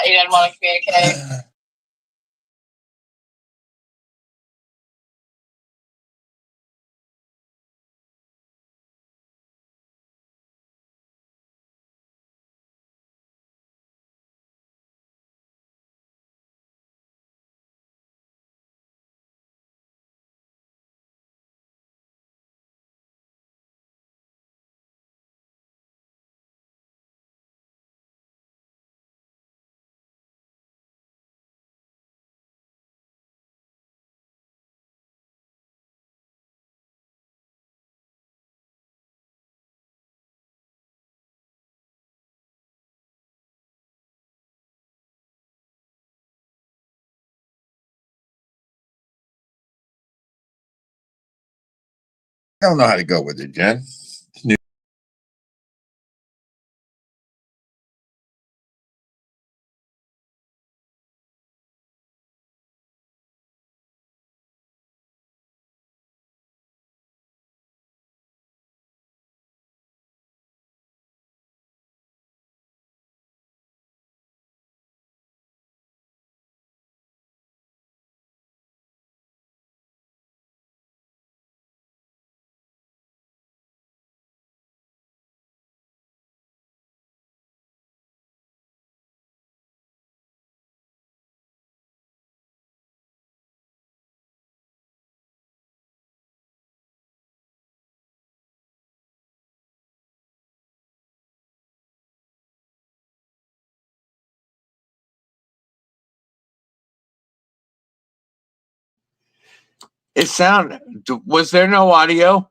He didn't want to communicate. I don't know how to go with it, Jen. Was there no audio?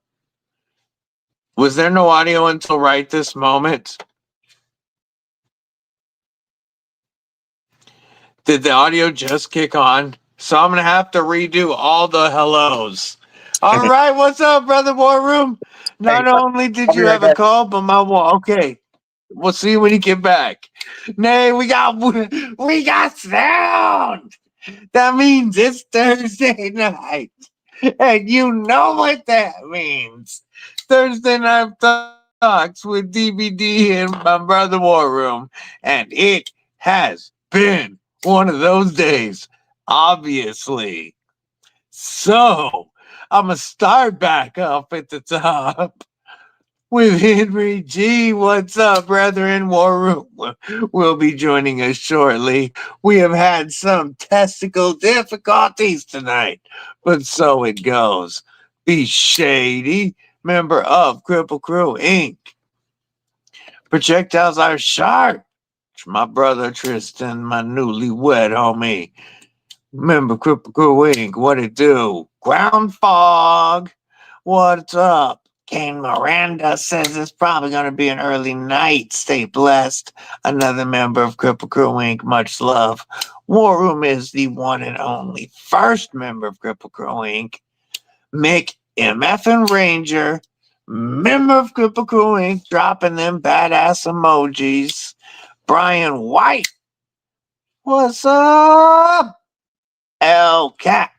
Was there no audio until right this moment? Did the audio just kick on? So I'm going to have to redo all the hellos. All right, what's up, brother WarRoom? Not only did you have a call, but okay. We'll see you when you get back. Nay, we got sound. That means it's Thursday night. And you know what that means. Thursday Night Talks with DBD and my brother WarRoom. And it has been one of those days, obviously. So, I'm going to start back up at the top with Henry G. What's up, brethren? WarRoom will be joining us shortly. We have had some testicle difficulties tonight, but so it goes. Be Shady, member of Kripple Krew, Inc. Projectiles are sharp. My brother Tristan, my newlywed homie. Member Kripple Krew, Inc. What it do? Ground fog. What's up? Kane Miranda says it's probably going to be an early night. Stay blessed. Another member of Kripple Krew Inc. Much love. WarRoom is the one and only first member of Kripple Krew Inc. Mick MF and Ranger, member of Kripple Krew Inc. Dropping them badass emojis. Brian White. What's up? L Cat.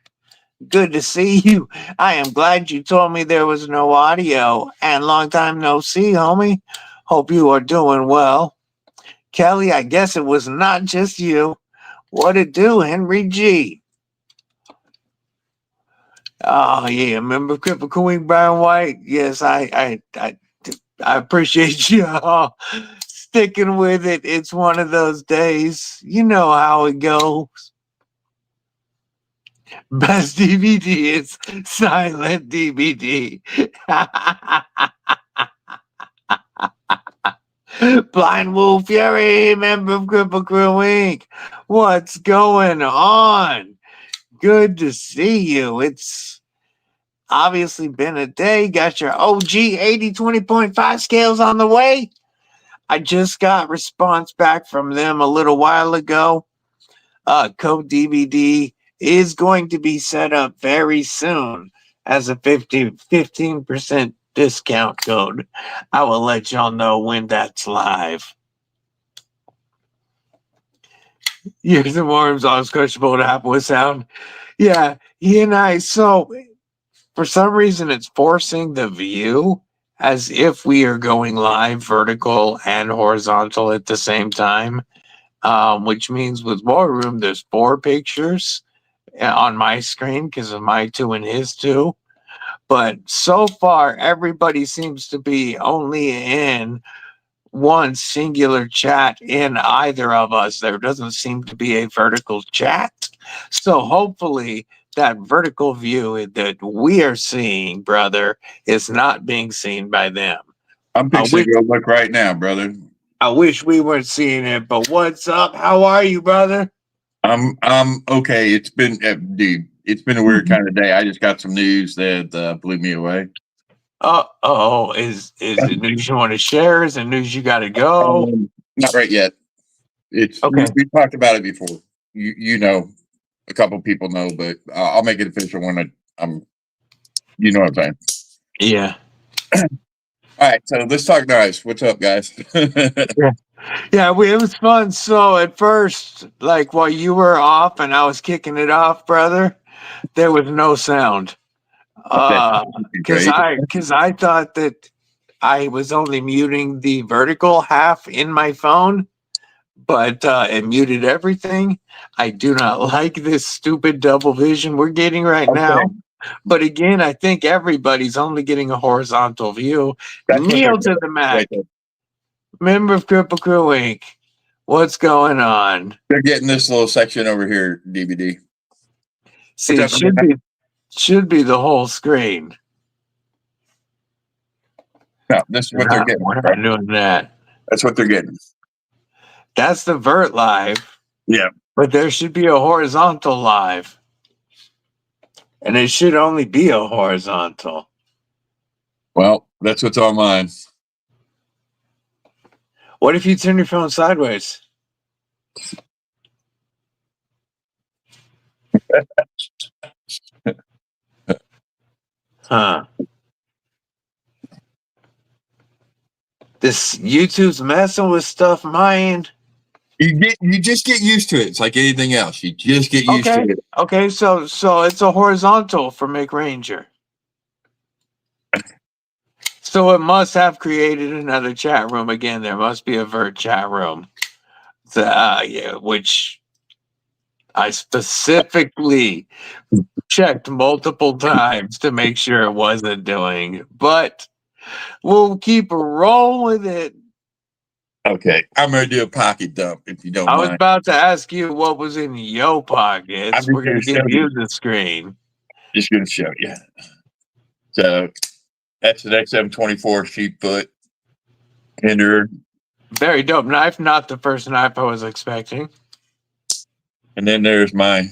Good to see you. I am glad you told me there was no audio. And long time no see, homie. Hope you are doing well. Kelly, I guess it was not just you. What it do, Henry G? Oh yeah, remember Kripple Krew, Brian White? Yes, I appreciate you all sticking with it. It's one of those days. You know how it goes. Best DVD is silent DVD. Blind Wolf Fury, member of Kripple Krew Inc. What's going on? Good to see you. It's obviously been a day. Got your OG 80/20.5 scales on the way. I just got response back from them a little while ago. Code DBD is going to be set up very soon as a 15% discount code. I will let y'all know when that's live. Years and worms, always questionable to happen with sound. Yeah, he and I, so for some reason it's forcing the view as if we are going live vertical and horizontal at the same time. which means with WarRoom, there's 4 pictures on my screen because of my 2 and his 2. But so far, everybody seems to be only in one singular chat in either of us. There doesn't seem to be a vertical chat. So hopefully that vertical view that we are seeing, brother, is not being seen by them. I'm fixing to go look right now, brother. I wish we weren't seeing it, but what's up? How are you, brother? I'm okay. It's been dude, it's been a weird kind of day. I just got some news that blew me away. Is it news you want to share? Is it news you got to go? Not right yet. It's okay. We talked about it before. You know, a couple people know, but I'll make it official when I'm. You know what I'm saying? Yeah. All right, so let's talk nice. What's up, guys? Yeah, it was fun. So at first, like while you were off and I was kicking it off, brother, there was no sound. Because I thought that I was only muting the vertical half in my phone, but it muted everything. I do not like this stupid double vision we're getting right now. But again, I think everybody's only getting a horizontal view. Kneel to the Mac. Member of Kripple Krew Inc. What's going on? They're getting this little section over here, DBD. See, it should be the whole screen. No, this is what they're getting. We're not doing that. That's what they're getting. That's the vert live. Yeah. But there should be a horizontal live. And it should only be a horizontal. Well, that's what's on mine. What if you turn your phone sideways? Huh. This YouTube's messing with stuff, man. You just get used to it. It's like anything else. You just get used to it. Okay, so it's a horizontal for Make Ranger. So it must have created another chat room again. There must be a vert chat room. Which I specifically checked multiple times to make sure it wasn't doing. But we'll keep rolling with it. Okay, I'm going to do a pocket dump if you don't mind. I was about to ask you what was in your pockets. We're going to give you the screen. Just going to show you. So that's an XM24 sheep foot hinder. Very dope knife. Not the first knife I was expecting. And then there's my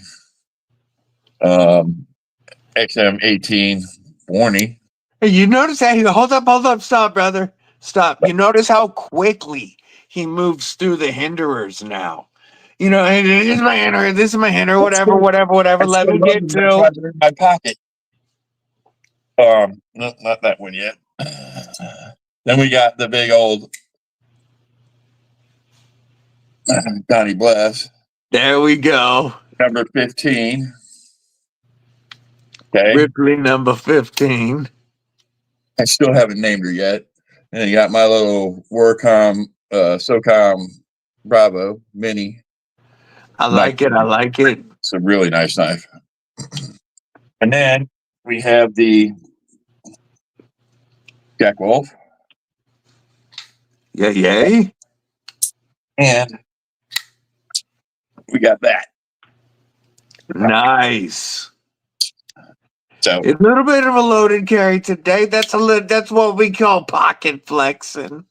XM18 Warney. Hey, you notice how hold up, stop, brother. Stop. You notice how quickly he moves through the hinderers now. You know, hey, this is my hinder, whatever. Let me get to my pocket. No, not that one yet. Then we got the big old Donnie Bless. There we go. Number 15. Okay. Ripley number 15. I still haven't named her yet. And then you got my little WarCom, SOCOM Bravo Mini. I like it. It's a really nice knife. And then we have the Jack Wolf. Yay. And we got that. Nice. So it's a little bit of a loaded carry today. That's what we call pocket flexing.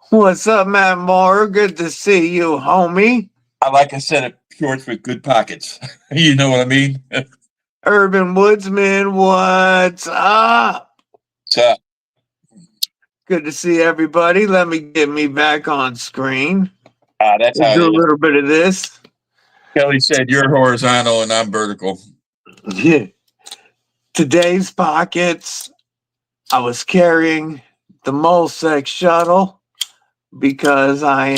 What's up, Matt Moore? Good to see you, homie. I like a set of shorts with good pockets. You know what I mean? Urban Woodsman, what's up? What's up? Good to see everybody. Let me get me back on screen. That's how do a little bit of this. Kelly said you're horizontal and I'm vertical. Yeah. Today's pockets, I was carrying the Molsec shuttle because I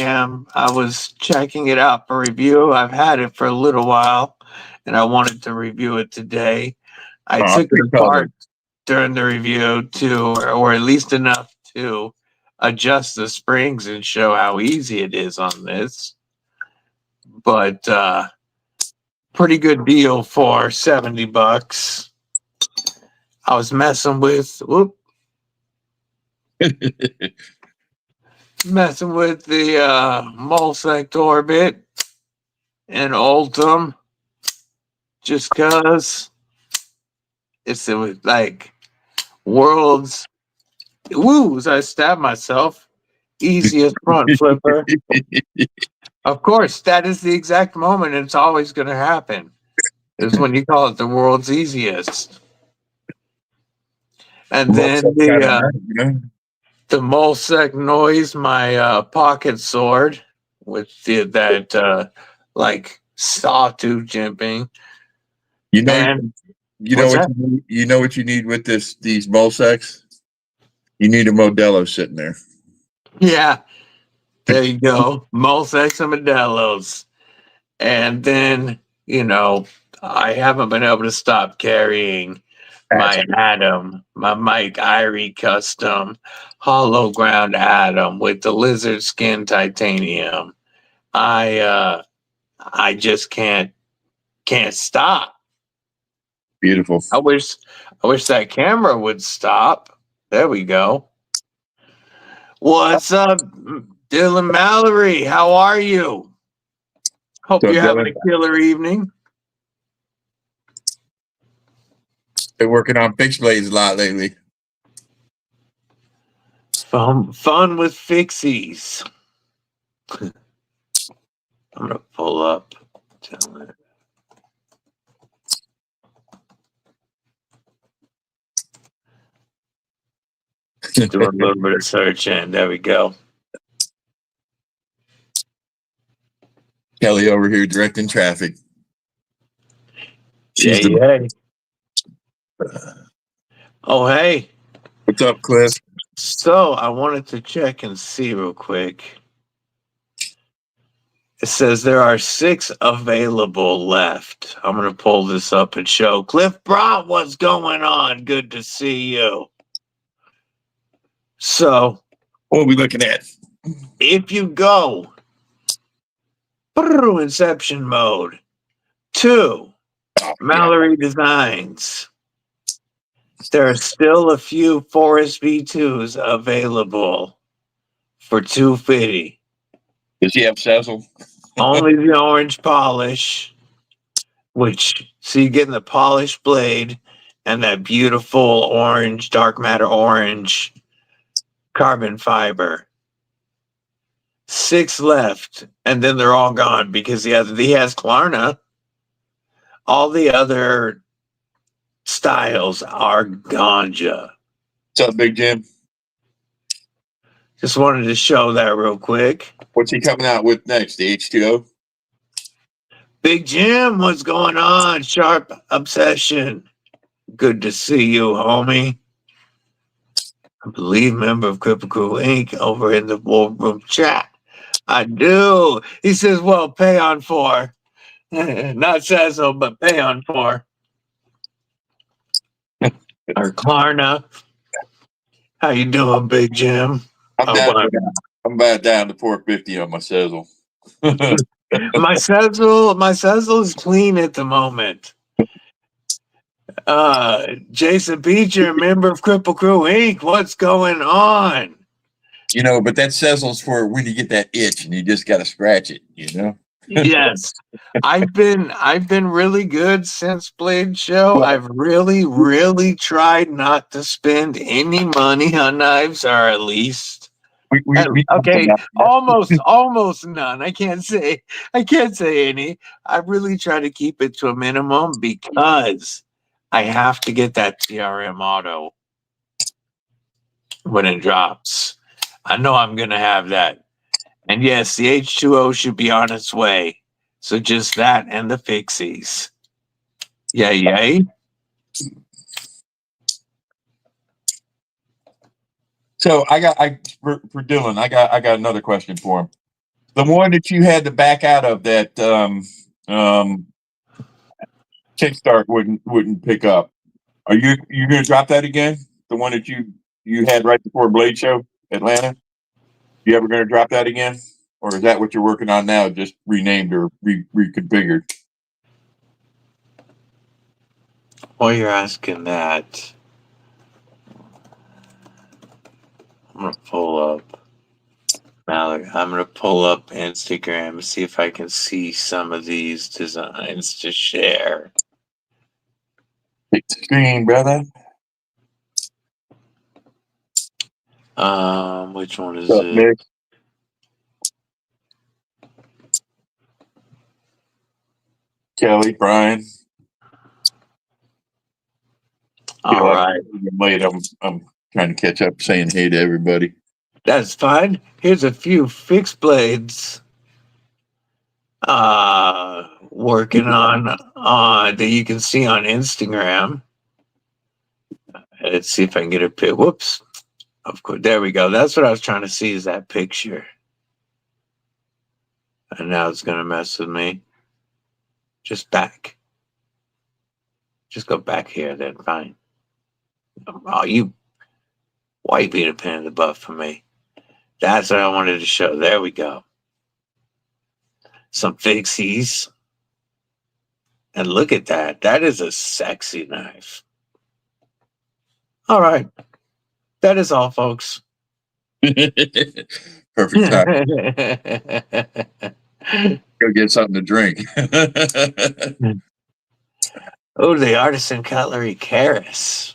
was checking it out for review. I've had it for a little while and I wanted to review it today. I took it apart during the review or at least enough to adjust the springs and show how easy it is on this. But pretty good deal for $70. I was messing with the Mulsec Orbit and Ultim just cause it's like world's woos. I stabbed myself. Easiest front flipper. Of course, that is the exact moment it's always going to happen. Is when you call it the world's easiest. And then the Mulsec Noise, my pocket sword with that like sawtooth jimping. You know, And you know what you need with these Mulsecs? You need a Modelo sitting there. Yeah, there you go. Mulsecs and Modelos. And then, I haven't been able to stop carrying my Atom, my Mike Irie custom hollow ground Atom with the lizard skin titanium. I just can't stop. Beautiful. I wish that camera would stop. There we go. What's up, Dylan Mallory? How are you? Hope you're having a killer evening. Been working on fixed blades a lot lately. Fun with fixies. I'm gonna pull up. Do a little bit of searching. There we go. Kelly over here directing traffic. Hey. Oh, hey. What's up, Cliff? So I wanted to check and see real quick. It says there are 6 available left. I'm going to pull this up and show. Cliff Brown, what's going on? Good to see you. So, what are we looking at? If you go Inception mode to Mallory Designs, there are still a few Forest V2s available for $250. Does he have Cecil? Only the orange polish, so you're getting the polished blade and that beautiful orange, dark matter orange carbon fiber. 6 left, and then they're all gone because he has Klarna. All the other styles are ganja. What's up, Big Jim? Just wanted to show that real quick. What's he coming out with next? The H2O? Big Jim, what's going on? Sharp Obsession. Good to see you, homie. I believe member of Kripple Krew Inc. over in the WarRoom chat. I do. He says, well, pay on 4. Not Cecil, but pay on 4. Or Klarna. How you doing, Big Jim? I'm about down to $4.50 on my Cecil. My Cecil is clean at the moment. Jason Beecher, member of Kripple Krew Inc. What's going on? But that Cecil's for when you get that itch and you just got to scratch it, Yes. I've been really good since Blade Show. I've really tried not to spend any money on knives, or at least almost none. I can't say any. I really try to keep it to a minimum because I have to get that TRM auto when it drops. I know I'm gonna have that. And yes, the H2O should be on its way. So just that and the fixies. Yay. So for Dylan, I got another question for him. The one that you had to back out of that Kickstart wouldn't pick up. Are you gonna drop that again? The one that you had right before Blade Show, Atlanta? You ever going to drop that again? Or is that what you're working on now, just renamed or reconfigured? While you're asking that, I'm gonna pull up I'm gonna pull up Instagram and see if I can see some of these designs to share. Big screen, brother. Which one is What's up, it? Nick? Kelly, Brian. All right, Late. I'm trying to catch up, saying hey to everybody. that's fine. Here's a few fixed blades. Working on that you can see on Instagram. Let's see if I can get a pic. Whoops. Of course, there we go. That's what I was trying to see, is that picture. And now it's gonna mess with me. Just back. Just go back here, then fine. Oh, why you being a pain in the butt for me? That's what I wanted to show. There we go. Some fixies. And look at that. That is a sexy knife. All right. That is all, folks. Perfect time. Go get something to drink. Oh, the artisan cutlery Karis.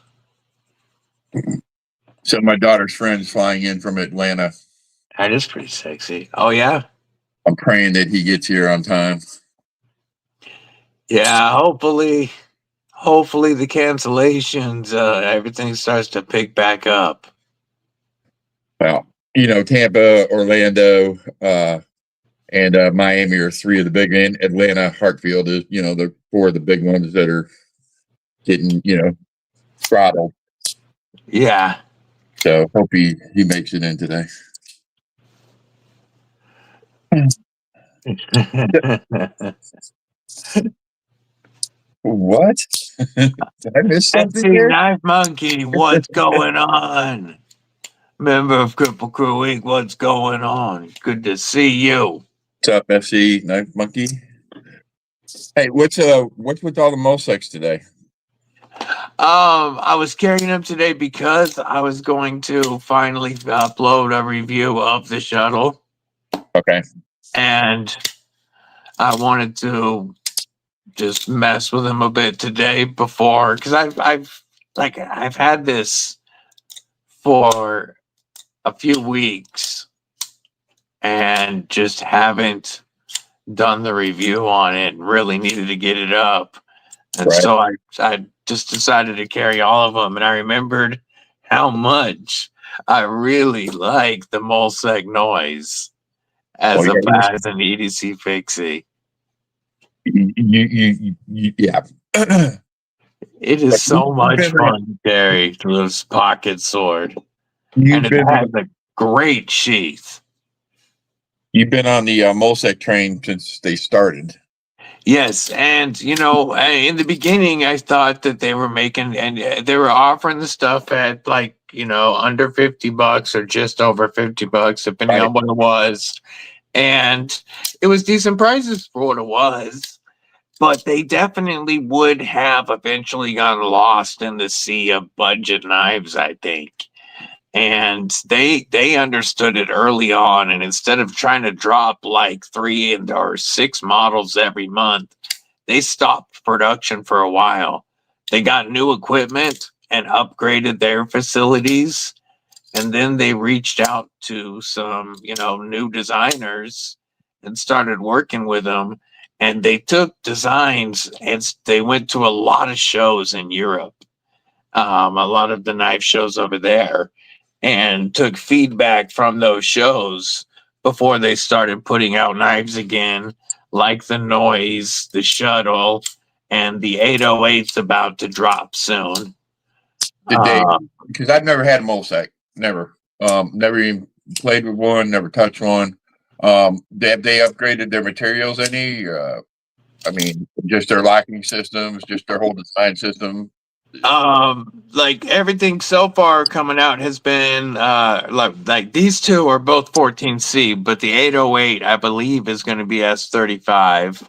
So my daughter's friend's flying in from Atlanta. That is pretty sexy. Oh, yeah? I'm praying that he gets here on time. Yeah, hopefully the cancellations, everything starts to pick back up. Well, Tampa, Orlando, and Miami are three of the big ones. Atlanta, Hartfield is, the four of the big ones that are getting, throttled. Yeah. So hope he makes it in today. What? Did I miss something here? Knife Monkey, what's going on? Member of Kripple Krew Inc., what's going on? Good to see you. What's up, FC Knife Monkey? Hey, what's with all the Mosex today? I was carrying them today because I was going to finally upload a review of the shuttle. Okay. And I wanted to just mess with them a bit today before, because I've had this for a few weeks and just haven't done the review on it and really needed to get it up. And Right. so I just decided to carry all of them. And I remembered how much I really like the Molsec noise as an EDC fixie. Yeah. It is so much fun to carry through this pocket sword. And it has a great sheath. You've been on the Molsec train since they started. Yes, and in the beginning, I thought that they were making, and they were offering the stuff at under $50 or just over $50, depending on what it was, and it was decent prices for what it was. But they definitely would have eventually gotten lost in the sea of budget knives, I think. And they understood it early on, and instead of trying to drop like 3 or 6 models every month, they stopped production for a while. They got new equipment and upgraded their facilities, and then they reached out to some new designers and started working with them. And they took designs and they went to a lot of shows in Europe, a lot of the knife shows over there, and took feedback from those shows before they started putting out knives again, like the Noise, the Shuttle, and the 808's about to drop soon. Did they? Because I've never had a Molsec. Never. Never even played with one. Never touched one. Have they upgraded their materials any? I mean, just their locking systems, just their whole design system. Like everything so far coming out has been like these two are both 14C, but the 808 I believe is going to be S35.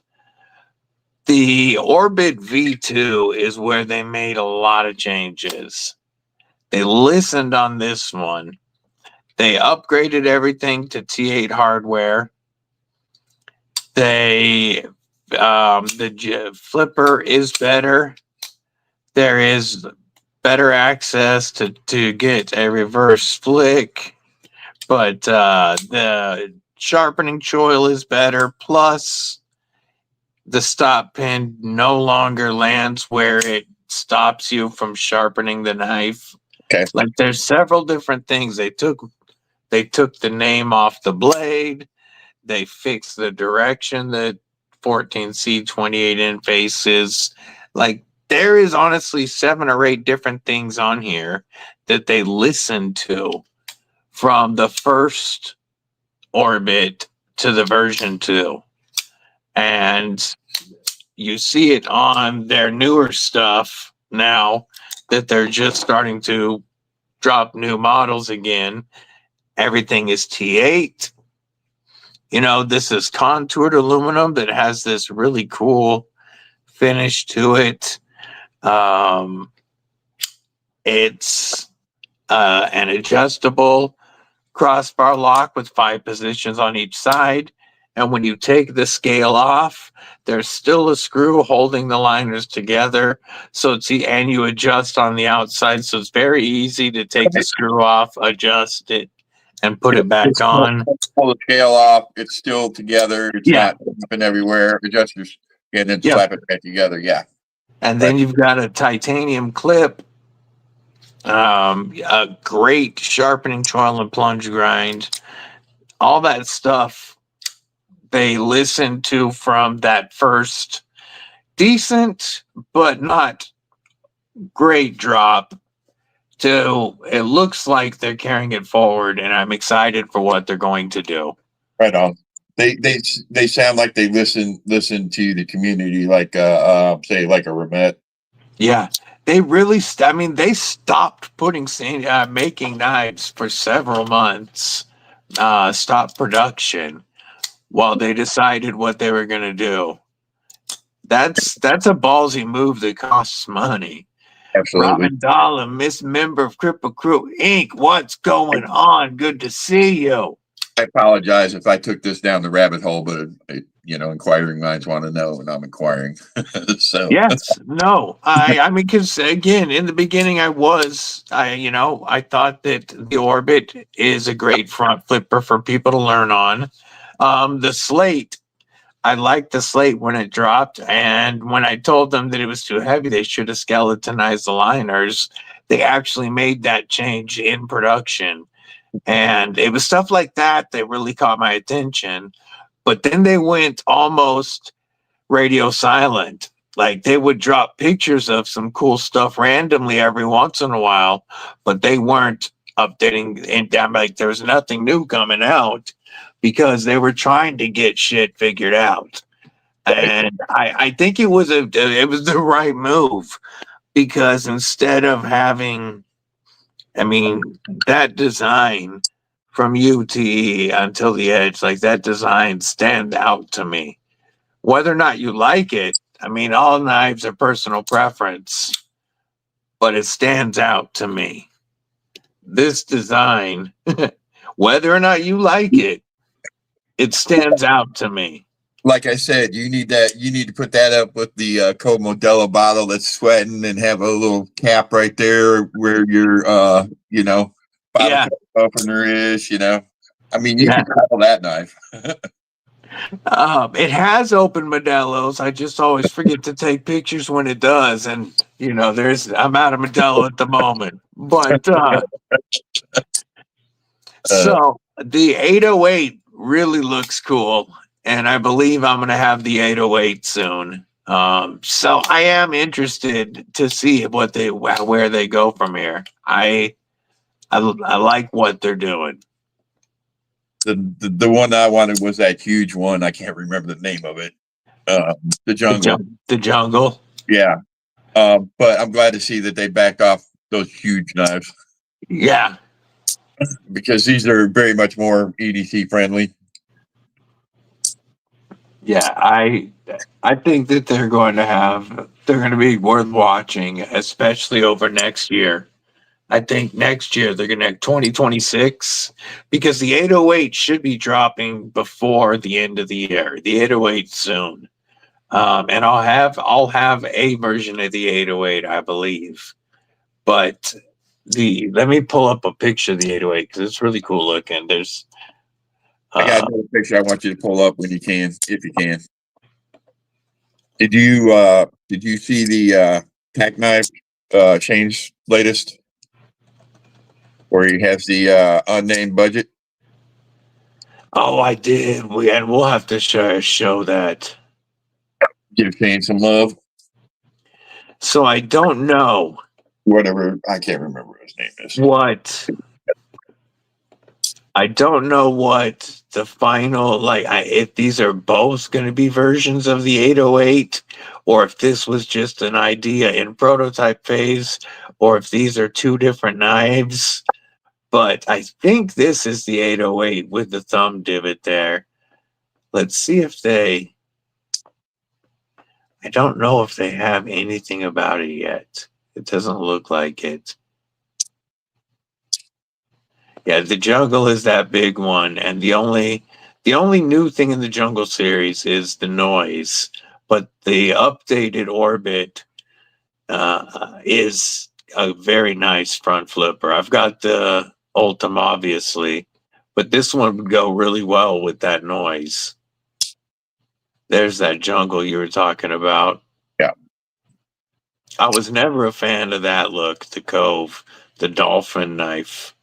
The Orbit V2 is where they made a lot of changes. They listened on this one. They upgraded everything to T8 hardware. The flipper is better. There is better access to get a reverse flick, but the sharpening choil is better. Plus, the stop pin no longer lands where it stops you from sharpening the knife. Okay. Like there's several different things. They took the name off the blade. They fixed the direction that 14C 28 in faces. Like there is honestly 7 or 8 different things on here that they listened to from the first Orbit to the version 2. And you see it on their newer stuff now that they're just starting to drop new models again. Everything is T8. You know, this is contoured aluminum that has this really cool finish to it. It's an adjustable crossbar lock with 5 positions on each side. And when you take the scale off, there's still a screw holding the liners together. So and you adjust on the outside. So it's very easy to take the screw off, adjust it, and put it back on. Pull the scale off. It's still together. It's not flipping everywhere. Adjust your and then slap it back together. Yeah. And then you've got a titanium clip, a great sharpening choil and plunge grind, all that stuff they listened to from that first decent but not great drop to it looks like they're carrying it forward, and I'm excited for what they're going to do. Right on. They sound like they listen to the community, like say like a Remet. Yeah, they really. They stopped making knives for several months. Stopped production while they decided what they were going to do. That's a ballsy move that costs money. Absolutely. Robin Dahlem, member of Kripple Krew Inc. What's going on? Good to see you. I apologize if I took this down the rabbit hole, but inquiring minds want to know, and I'm inquiring. So yes, no, I mean, because again, in the beginning, I thought that the Orbit is a great front flipper for people to learn on. The Slate, I liked the Slate when it dropped, and when I told them that it was too heavy, they should have skeletonized the liners. They actually made that change in production. And it was stuff like that that really caught my attention. But then they went almost radio silent. Like they would drop pictures of some cool stuff randomly every once in a while, but they weren't updating. And like there was nothing new coming out because they were trying to get shit figured out. And I think it was the right move, because instead of having that design from UTE until the edge, like that design stand out to me. Whether or not you like it, all knives are personal preference, but it stands out to me. This design, whether or not you like it, it stands out to me. Like I said, you need to put that up with the Code Modelo bottle that's sweating and have a little cap right there where your bottle cap opener is. You can title that knife. It has open Modelos. I just always forget to take pictures when it does, and I'm out of Modelo at the moment. But so the 808 really looks cool. And I believe I'm going to have the 808 soon. So I am interested to see where they go from here. I like what they're doing. The one I wanted was that huge one. I can't remember the name of it. The jungle. The jungle. Yeah. But I'm glad to see that they backed off those huge knives Yeah. because these are very much more EDC friendly. Yeah, I think that they're going to be worth watching, especially over next year. I think next year they're going to 2026 because the 808 should be dropping before the end of the year. The 808 soon. And I'll have a version of the 808, I believe. But let me pull up a picture of the 808 because it's really cool looking. There's I got another picture I want you to pull up when you can, if you can. Did you see the tack knife Shane's latest, where he has the unnamed budget? oh, I did. We'll have to show that. Give Shane some love. So I don't know Whatever, I can't remember what his name is. what I don't know what the final if these are both going to be versions of the 808 or if this was just an idea in prototype phase or if these are two different knives. But I think this is the 808 with the thumb divot there. Let's see if I don't know if they have anything about it yet. It doesn't look like it. Yeah, the jungle is that big one, and the only new thing in the jungle series is the noise. But the updated orbit is a very nice front flipper. I've got the Ultim, obviously, but this one would go really well with that noise. There's that jungle you were talking about. Yeah. I was never a fan of that look, the Cove, the dolphin knife.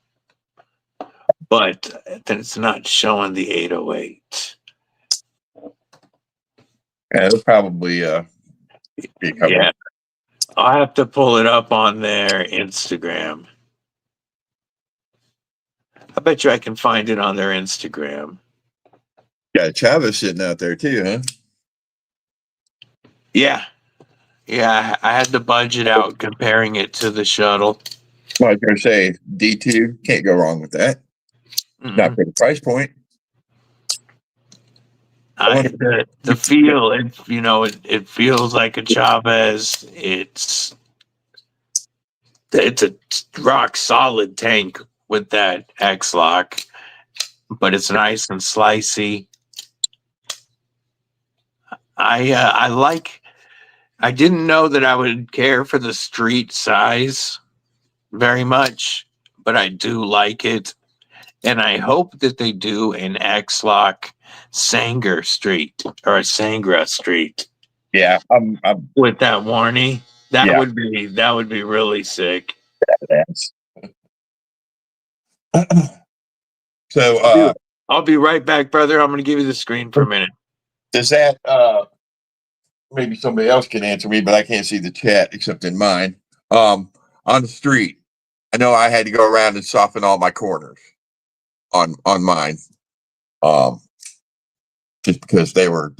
But then it's not showing the 808. Yeah, it'll probably be coming. Yeah. I'll have to pull it up on their Instagram. I bet you I can find it on their Instagram. Got Chavez sitting out there too, huh? Yeah. Yeah, I had the budget out comparing it to the shuttle. Well, I was going to say D2, can't go wrong with that. Not for the price point. The feel, it feels like a Chavez. It's a rock solid tank with that X-Lock, but it's nice and slicey. I didn't know that I would care for the street size very much, but I do like it. And I hope that they do an X-Lock Sanger Street or a Sangra Street. Yeah, I'm with that Warney. That Yeah. would be really sick. So I'll be right back, brother. I'm gonna give you the screen for a minute. does that maybe somebody else can answer me, but I can't see the chat except in mine. On the street, I know I had to go around and soften all my corners on mine. Just because they're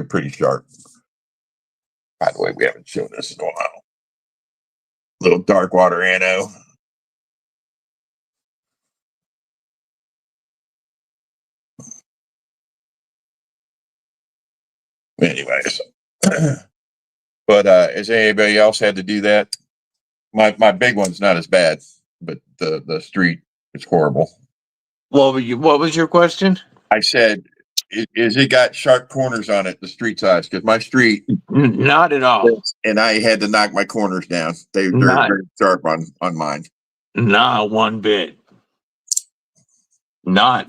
pretty sharp. By the way, we haven't shown this in a while. Little dark water anno. Anyways, but has anybody else had to do that? My big one's not as bad, but the street is horrible. What was your question? I said, is it got sharp corners on it, the street size? Because my street, not at all, and I had to knock my corners down. They're very sharp on mine. Not one bit. No.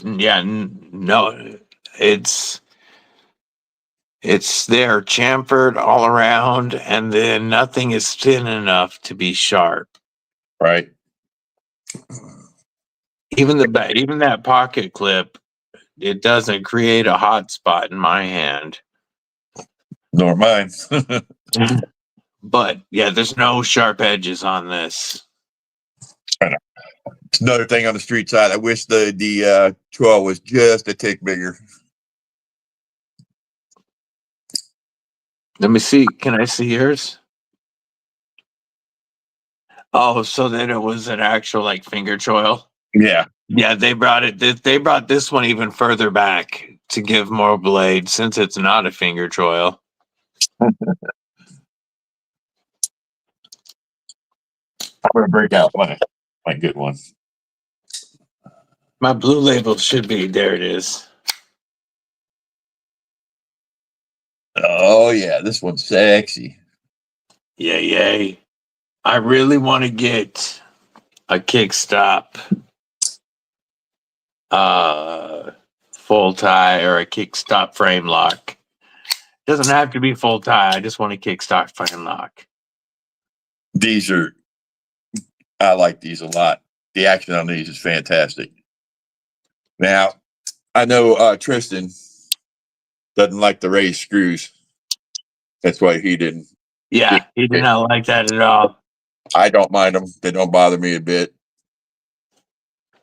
It's there chamfered all around, and then nothing is thin enough to be sharp. Right. Even that pocket clip, it doesn't create a hot spot in my hand. Nor mine. But yeah, there's no sharp edges on this. I know. It's another thing on the street side. I wish the 12 was just a tick bigger. Let me see. Can I see yours? Oh, so then it was an actual like finger choil. Yeah. Yeah, they brought it. They brought this one even further back to give more blade, since it's not a finger choil. I'm gonna break out my good one. My blue label should be there. It is. Oh yeah, this one's sexy. Yay. I really want to get a kickstop full tie or a kickstop frame lock. Doesn't have to be full tie. I just want a kickstop frame lock. I like these a lot. The action on these is fantastic. Now, I know Tristan doesn't like the raised screws. That's why he didn't. Yeah, he did not like that at all. I don't mind them. They don't bother me a bit.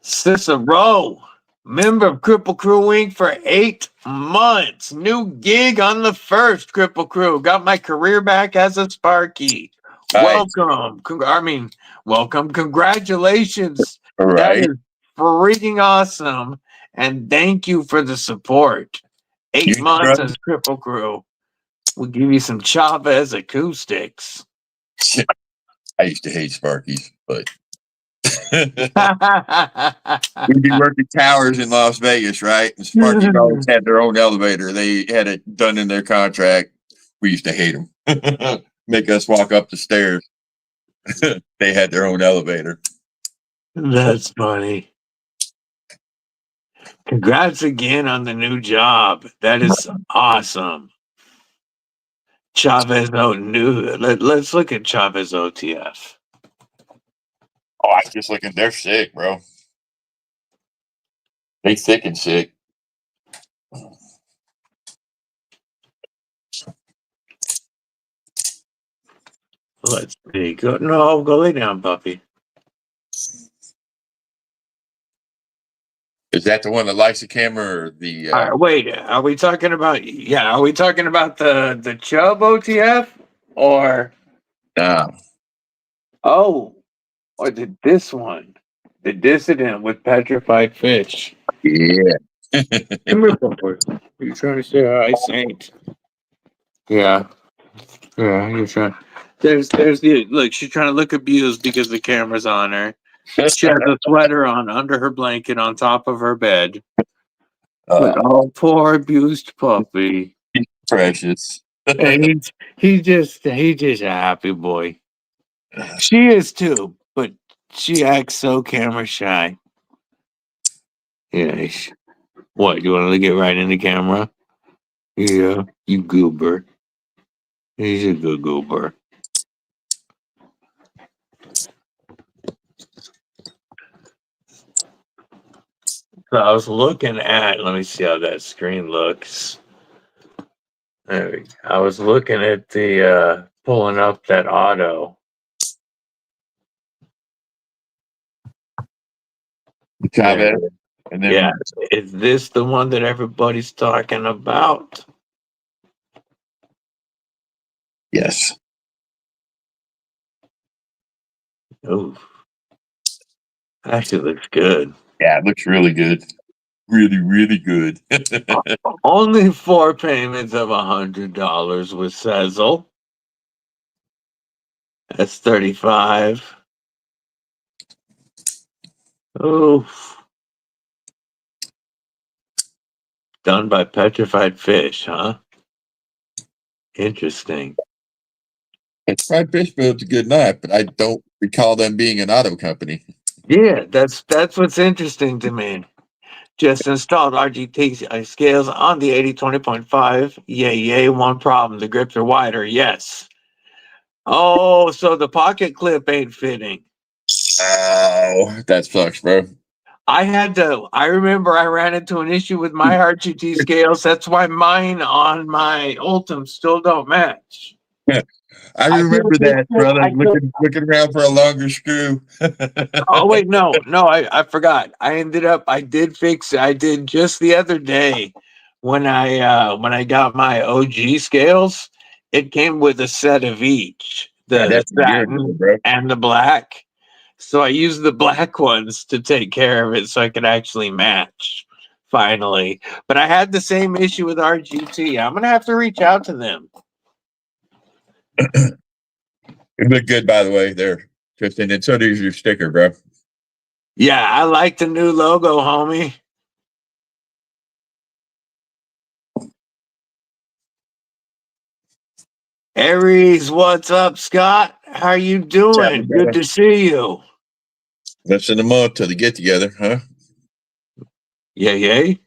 Cicero, member of Kripple Krew Inc. for 8 months. New gig on the 1st, Kripple Krew. Got my career back as a Sparky. Nice. Welcome. Welcome. Congratulations. All That right. is freaking awesome. And thank you for the support. 8 You months too, as Kripple Krew. We'll give you some Chavez acoustics. I used to hate Sparkies, but we'd be working towers in Las Vegas, right? And Sparkies always had their own elevator. They had it done in their contract. We used to hate them. Make us walk up the stairs. They had their own elevator. That's funny. Congrats again on the new job. That is awesome. Chavez new. Let's look at Chavez OTF. Oh, I was just looking. They're sick, bro. They thick and sick. Let's see. Go lay down, puppy. Is that the one that likes the camera or the? All right, wait. Are we talking about? Yeah, are we talking about the Chubb OTF or? Oh, or this one, the Dissident with petrified fish. Yeah. Come here, Bumper. You're trying to say hi, Saint. Yeah, you're trying. There's the look. She's trying to look abused because the camera's on her. She has a sweater on under her blanket on top of her bed. Oh, poor abused puppy. Precious. And he's just a happy boy. She is too, but she acts so camera shy. Yeah. What? You want to get right in the camera? Yeah, you goober. He's a good goober. So I was looking at. Let me see how that screen looks. There we go. I was looking at the pulling up that auto. Chavez. And then, yeah, is this the one that everybody's talking about? Yes. Oh, actually looks good. Yeah, it looks really good. Really, really good. Only 4 payments of $100 with Sezzle. That's 35. Oof. Done by Petrified Fish, huh? Interesting. It's Fried Fish builds a good knife, but I don't recall them being an auto company. Yeah, that's what's interesting to me. Just installed RGT scales on the 80-20.5. Yay, one problem. The grips are wider. Yes. Oh, so the pocket clip ain't fitting. Oh, that sucks, bro. I remember I ran into an issue with my RGT scales. That's why mine on my Ultim still don't match. I remember that, brother. Looking around for a longer screw. Oh wait, no, I forgot. I did fix it. I did just the other day when I got my OG scales. It came with a set of each. the that's a year ago, satin bro. and the black. So I used the black ones to take care of it so I could actually match finally. But I had the same issue with RGT. I'm going to have to reach out to them. It looked good, by the way, there, Tristan. And so does your sticker, bro. Yeah, I like the new logo, homie. Aries, what's up, Scott? How you doing? Good to see you. Less than a month till they get together, huh? Yay.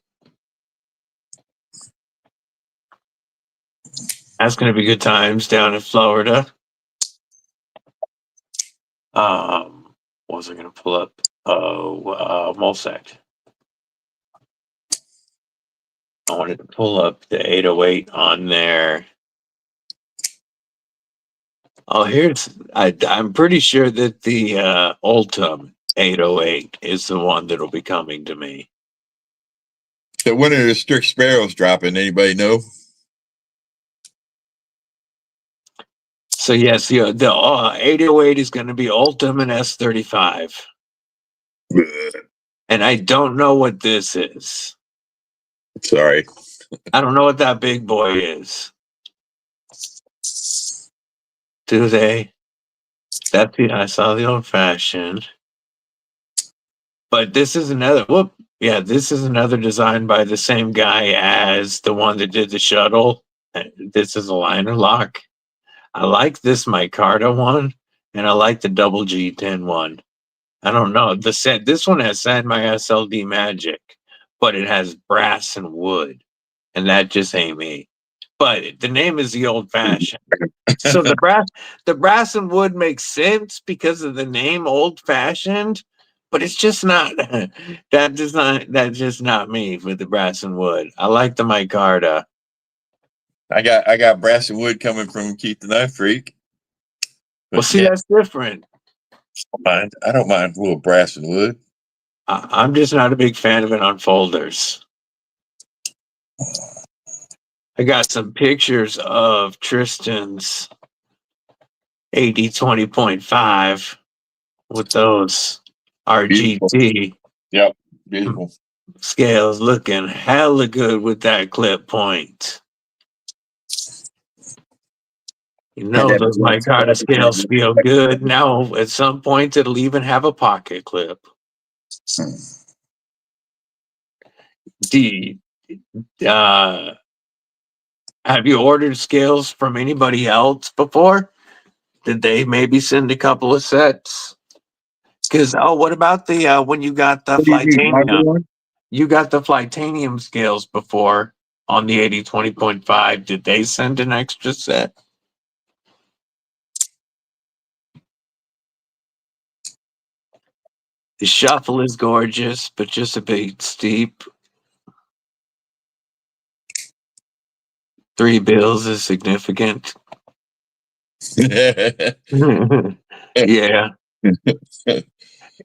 That's going to be good times down in Florida. What was I going to pull up? Molsec. I wanted to pull up the 808 on there. Oh, I'm pretty sure that the Ultim 808 is the one that'll be coming to me. So when are the Strict Sparrows dropping? Anybody know? So yes, the 808 is going to be Ultim and S35. And I don't know what this is. Sorry. I don't know what that big boy is. Do they? I saw the old fashioned. But this is another this is another design by the same guy as the one that did the shuttle. This is a liner lock. I like this micarta one, and I like the double G10 one. I don't know. This one has San My SLD Magic, but it has brass and wood, and that just ain't me. But the name is the old fashioned. So the brass and wood makes sense because of the name old fashioned, but it's just not that's just not me with the brass and wood. I like the micarta. I got brass and wood coming from Keith the Knife Freak. Well, see, that's different. I don't mind a little brass and wood. I'm just not a big fan of it on folders. I got some pictures of Tristan's AD 20.5 with those RGT. Beautiful. Yep, beautiful. Scales looking hella good with that clip point. You know those micarta scales feel good. Now, at some point, it'll even have a pocket clip. Have you ordered scales from anybody else before? Did they maybe send a couple of sets? Because what about the when you got the Flightanium? You got the Flightanium scales before on the 80/20.5. Did they send an extra set? The shuffle is gorgeous, but just a bit steep. 3 bills is significant. Yeah.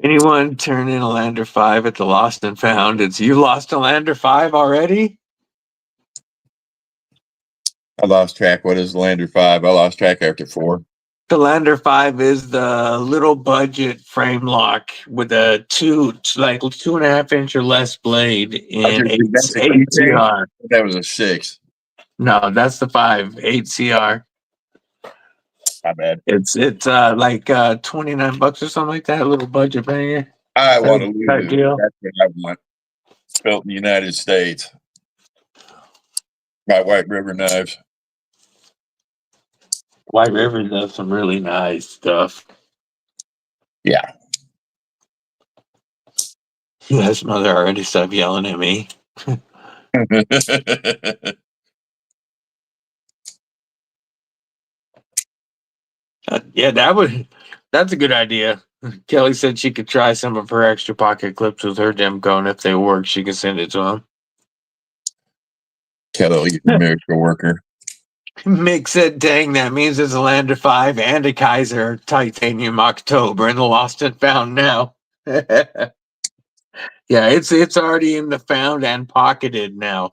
Anyone turn in a Lander 5 at the Lost and Found? It's you lost a Lander 5 already? I lost track. What is Lander 5? I lost track after 4. The Lander 5 is the little budget frame lock with a 2.5 inch or less blade in 8CR. That was a 6. No, that's the 5, 8CR. My bad. It's like $29 or something like that. A little budget banger. I want to lose it. That's what I want. Built in the United States by White River Knives. White River does some really nice stuff. Yeah. His mother already stopped yelling at me. Yeah, that's a good idea. Kelly said she could try some of her extra pocket clips with her Demco, and if they work, she can send it to him. Kelly, the miracle worker. Mick said, dang, that means it's a Lander 5 and a Kaiser Titanium October in the Lost and Found now. Yeah, it's already in the found and pocketed now.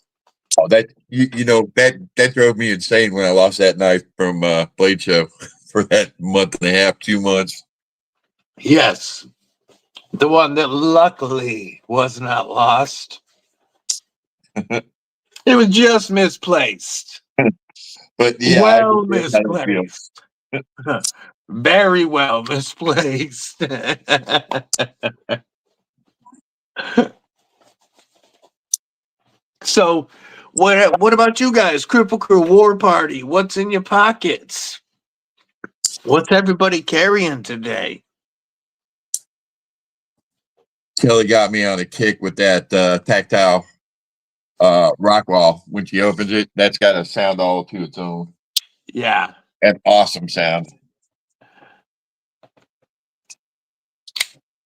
Oh, that you know that drove me insane when I lost that knife from Blade Show for that month and a half, 2 months. Yes. The one that luckily was not lost. It was just misplaced. But yeah, Well I understand how you feel. misplaced. Very well misplaced. So, what about you guys? Kripple Krew, WarParty. What's in your pockets? What's everybody carrying today? Kelly got me on a kick with that tactile rock wall. When she opens it, that's got a sound all to its own. Yeah. An awesome sound.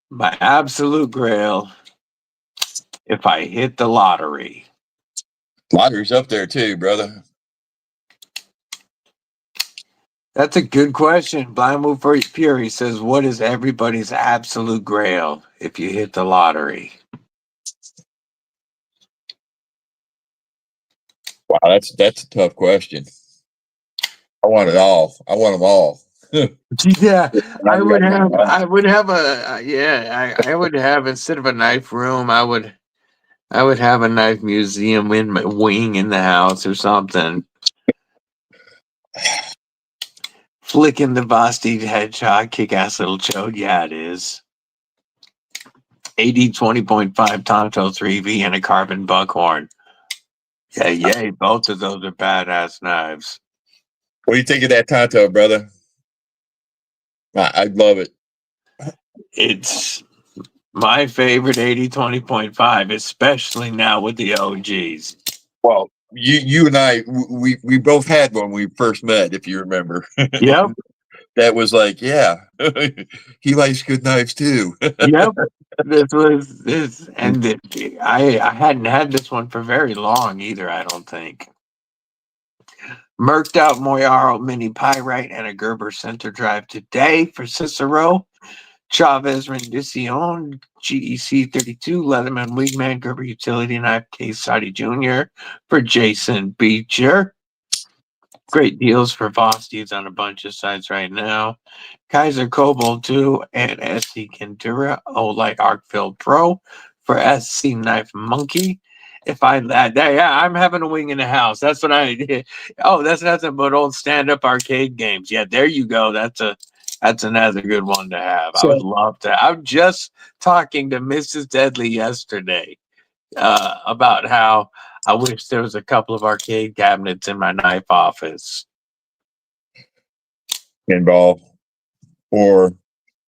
My absolute grail. If I hit the lottery. Lottery's up there too, brother. That's a good question. Blind Move Fury says, what is everybody's absolute grail if you hit the lottery? Wow, that's a tough question. I want it all. I want them all. Yeah, I would have instead of a knife room, I would have a knife museum in my wing in the house or something. Flicking the Vosti headshot, kick-ass little chode. Yeah, it is. AD 20.5 Tonto 3V and a carbon buckhorn. Yeah, yay. Both of those are badass knives. What do you think of that Tonto, brother? I love it. It's my favorite 80 20.5, especially now with the OGs. Well, you and I, we both had one when we first met, if you remember. Yep. That was like, yeah, he likes good knives too. Yep. I hadn't had this one for very long either, I don't think. Merked out Moyaro Mini Pyrite and a Gerber center drive today for Cicero. Chavez Rendición, GEC 32, Leatherman Wingman, Gerber Utility Knife Case Saudi Jr. for Jason Beecher. Great deals for Vostis on a bunch of sites right now. Kaiser Cobalt 2 and SC Kentura, like Arcfield Pro for SC Knife Monkey. I'm having a wing in the house. That's what I did. Oh, that's nothing but old stand-up arcade games. Yeah, there you go. That's another good one to have. I would love to. I'm just talking to Mrs. Deadly yesterday about how I wish there was a couple of arcade cabinets in my knife office. Pinball or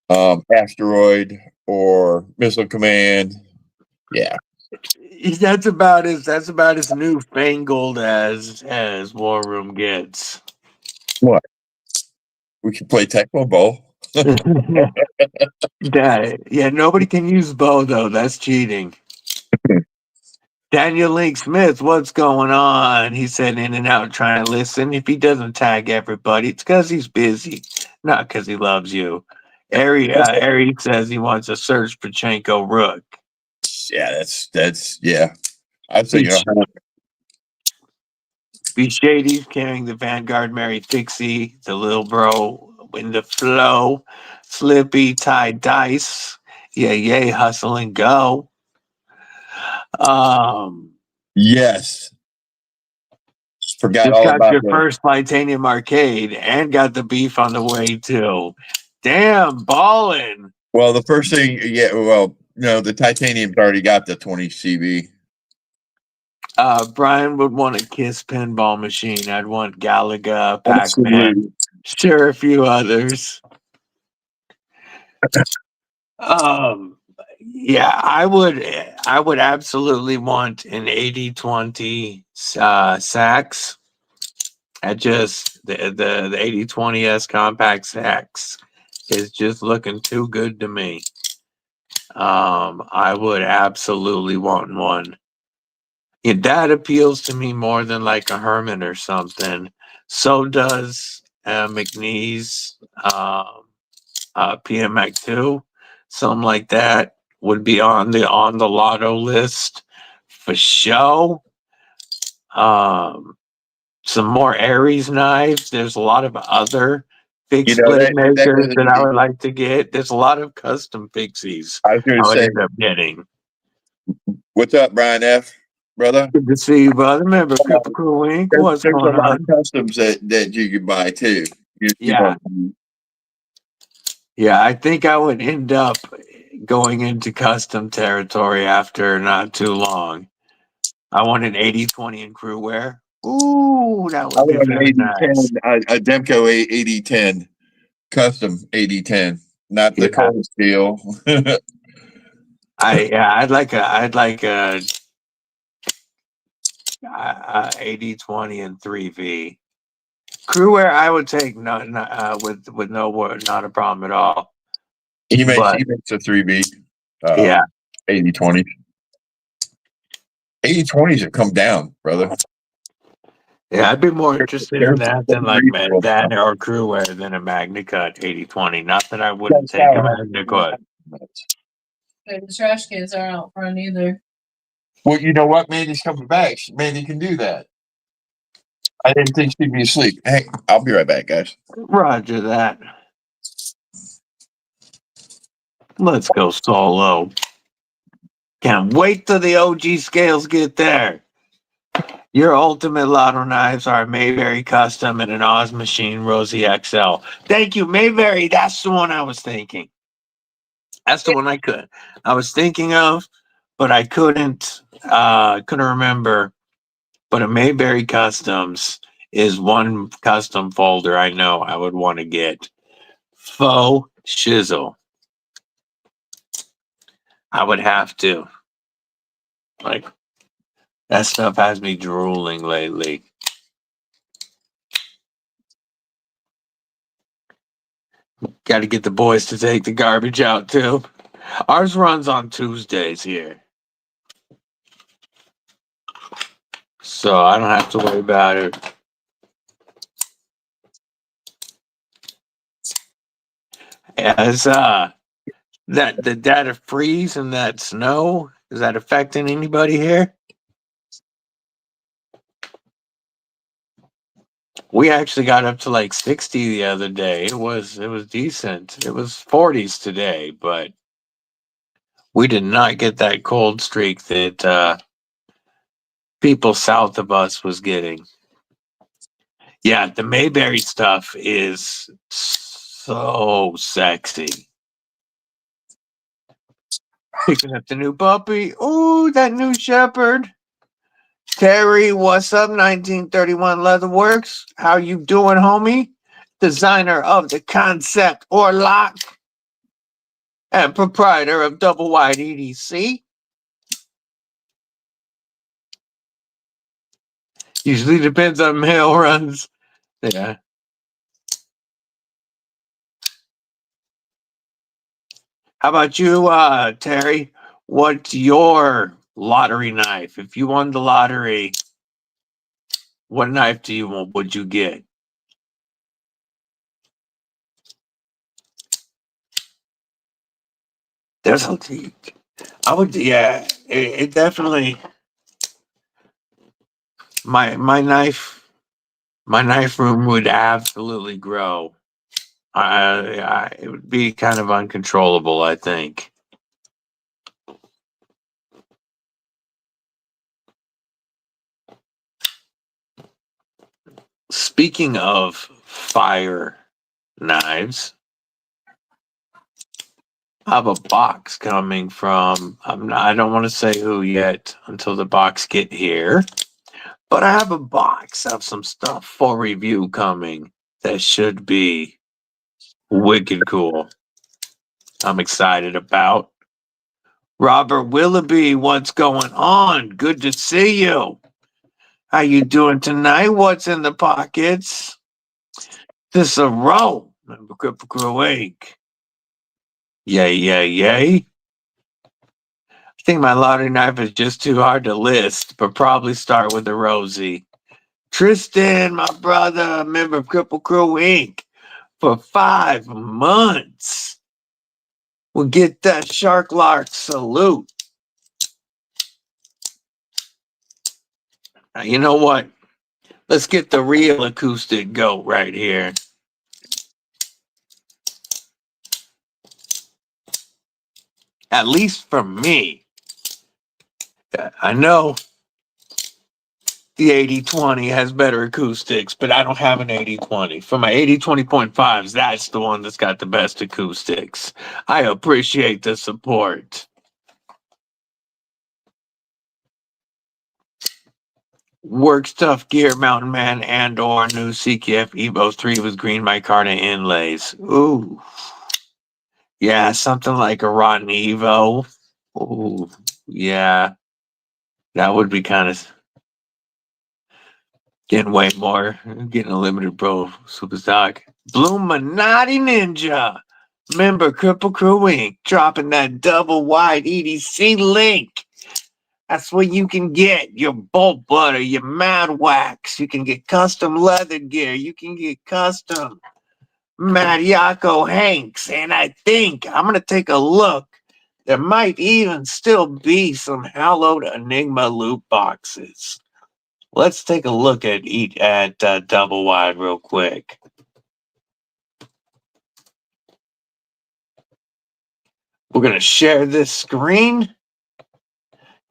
Asteroid or Missile Command. Yeah. That's about as newfangled as WarRoom gets. What? We can play Tecmo Bowl. Yeah, nobody can use bow though. That's cheating. Daniel Link Smith, what's going on? He said in and out trying to listen. If he doesn't tag everybody, it's because he's busy, not because he loves you. Ari says he wants a Serge Pachenko Rook. Yeah, that's yeah. I think Be Shady's carrying the Vanguard Mary Fixie, the little bro in the flow. Slippy Ty Dice. Yay, hustle and go. yes. Forgot Just all got about your that. first Titanium Arcade and got the beef on the way too. Damn, ballin'. Well, the first thing, yeah, well, no, the Titanium's already got the 20 CB. Brian would want a Kiss pinball machine. I'd want Galaga, Pac-Man, sure, a few others. Yeah, I would absolutely want an 8020 sax. At just the 8020S compact sax is just looking too good to me. I would absolutely want one. That appeals to me more than like a Herman or something. So does McNee's PMX 2, something like that would be on the lotto list for show. Some more Aries knives. There's a lot of other fixed know, blade that makers that I really, would like to get. There's a lot of custom fixies I was going I to would say, end up getting. what's up, Brian F., brother? Good to see you, brother. Remember Kripple Krew Inc. What's There's a going lot of on? customs that you can buy too. You Yeah. know, Yeah, I think I would end up going into custom territory after not too long. I want an 80/20 in crew wear. Ooh, that I would be want an very 8010, nice. a Demco 8010, custom 8010, not the Yeah, cold steel. I'd like a 80/20 and 3V. Crew wear I would take with no word, not a problem at all. But He makes a 3B, yeah, 8020. 8020s have come down, brother. yeah, I'd be more interested in that than like Reasonable. that or crew wear than a Magna Cut 80/20. Not that I wouldn't That's take a how Magna Cut. Okay, the trash cans aren't out front either. Well, you know what? Mandy's coming back. Mandy can do that. I didn't think she'd be asleep. Hey, I'll be right back, guys. Roger that. Let's go solo. Can't wait till the OG scales get there. Your ultimate lotto knives are Mayberry Custom and an Oz Machine Rosie XL. Thank you, Mayberry. That's the one I was thinking. That's the one I was thinking of, but I couldn't remember. But a Mayberry Customs is one custom folder I know I would want to get. Faux shizzle. I would have to. Like, that stuff has me drooling lately. Got to get the boys to take the garbage out too. Ours runs on Tuesdays here. So I don't have to worry about it. As that the data freeze and that snow, is that affecting anybody here? We actually got up to like 60 the other day. It was decent. It was 40s today, but we did not get that cold streak that people south of us was getting. Yeah, the Mayberry stuff is so sexy. Picking up the new puppy. Ooh, that new shepherd. Terry, what's up? 1931 Leatherworks. How you doing, homie? Designer of the concept or lock and proprietor of Double Wide EDC. Usually depends on mail runs. Yeah. How about you, Terry? What's your lottery knife? If you won the lottery, what knife would you get? There's a I would, yeah, it definitely my knife room would absolutely grow. It would be kind of uncontrollable, I think. Speaking of fire knives, I have a box coming from, I don't want to say who yet until the box get here, but I have a box of some stuff for review coming that should be wicked cool. I'm excited about. Robert Willoughby, what's going on? Good to see you. How you doing tonight? What's in the pockets? This a roll. Remember Kripple Krew Inc. Yay, yay, yay. I think my lottery knife is just too hard to list, but probably start with the Rosie. Tristan, my brother, member of Kripple Krew Inc. for 5 months. We'll get that Shark Lark salute. Now, you know what? Let's get the real acoustic goat right here. At least for me. I know the 8020 has better acoustics, but I don't have an 8020. For my 8020.5s, that's the one that's got the best acoustics. I appreciate the support. Work Stuff Gear, Mountain Man, and or new CKF Evo 3 with green micarta inlays. Ooh. Yeah, something like a rotten Evo. Ooh, yeah. That would be kind of getting way more. Getting a limited bro super stock. Bloominati Ninja. Member Kripple Krew Inc. Dropping that double wide EDC link. That's where you can get your bolt butter, your mad wax. You can get custom leather gear. You can get custom Mariaco Hanks. And I think I'm going to take a look. There might even still be some hallowed Enigma loot boxes. Let's take a look at double wide real quick. We're going to share this screen.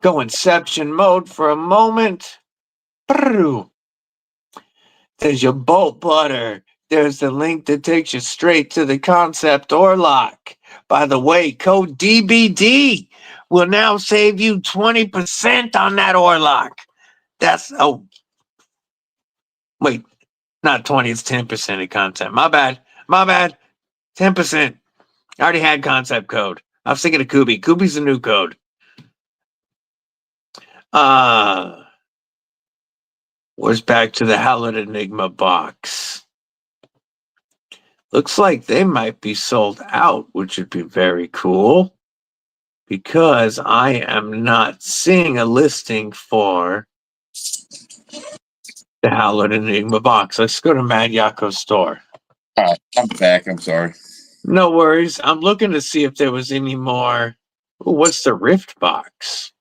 Go Inception mode for a moment. There's your bolt butter. There's the link that takes you straight to the concept or lock. By the way, code DBD will now save you 20% on that Orlock. That's, oh, wait, not 20, it's 10% of content. My bad. 10%. I already had concept code. I was thinking of Kubi. Kubi's the new code. Where's back to the Hallowed Enigma box? Looks like they might be sold out, which would be very cool. Because I am not seeing a listing for the Hallowed Enigma box. Let's go to Mad Yako's store. I'm back. I'm sorry. No worries. I'm looking to see if there was any more. Ooh, what's the Rift box?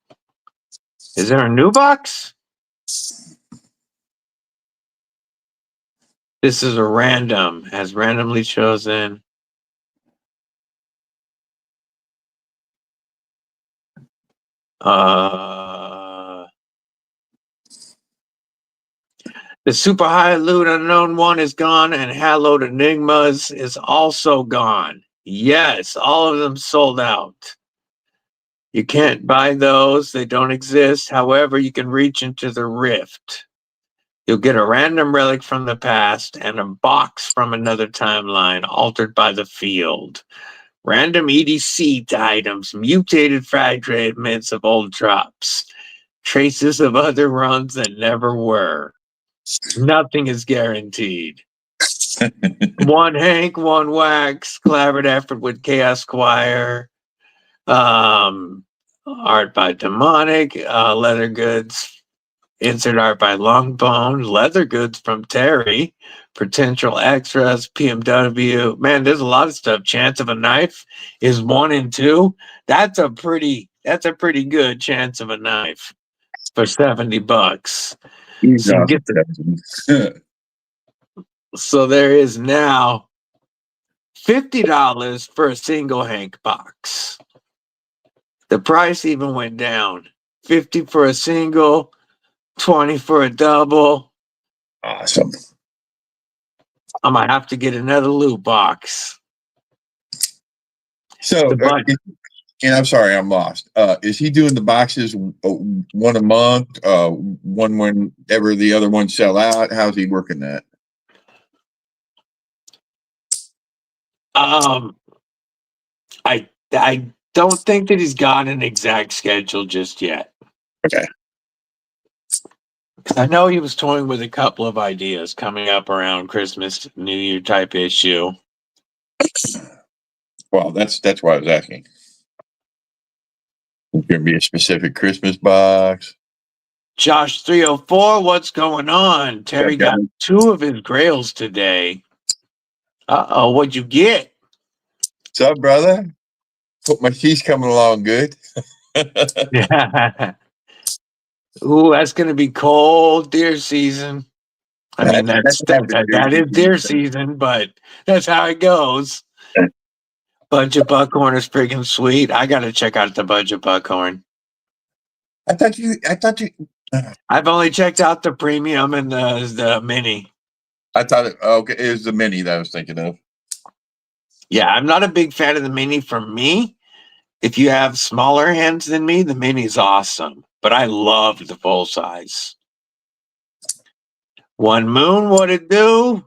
Is there a new box? This is a random. Has randomly chosen. The Super High Loot Unknown one is gone, and Hallowed Enigmas is also gone. Yes, all of them sold out. You can't buy those. They don't exist. However, you can reach into the Rift. You'll get a random relic from the past and a box from another timeline altered by the field. Random EDC items, mutated fragments of old drops, traces of other runs that never were. Nothing is guaranteed. One Hank, one Wax, collaborative effort with Chaos Squire, art by Demonic, leather goods, insert art by Longbone, leather goods from Terry, potential extras, PMW. Man, there's a lot of stuff. Chance of a Knife is 1 and 2. That's a pretty good chance of a knife for $70. So, so there is now $50 for a single Hank box. The price even went down. 50 for a single, 20 for a double. Awesome. I might have to get another loot box. So, and I'm sorry, I'm lost. Is he doing the boxes one a month, one whenever the other ones sell out? How's he working that? I don't think that he's got an exact schedule just yet. Okay. I know he was toying with a couple of ideas coming up around Christmas, New Year type issue. Well, that's why I was asking. There's going to be a specific Christmas box. Josh 304, what's going on? Terry got 2 of his grails today. Uh-oh, what'd you get? What's up, brother? Hope my she's coming along good. Yeah. Ooh, that's going to be cold deer season. I mean, that is deer season, but that's how it goes. Budget Buckhorn is freaking sweet. I gotta check out the Budget Buckhorn. I thought you. I've only checked out the premium and the mini. I thought it. Okay, it was the mini that I was thinking of. Yeah, I'm not a big fan of the mini. For me, if you have smaller hands than me, the mini's awesome. But I love the full size. One Moon, what it do?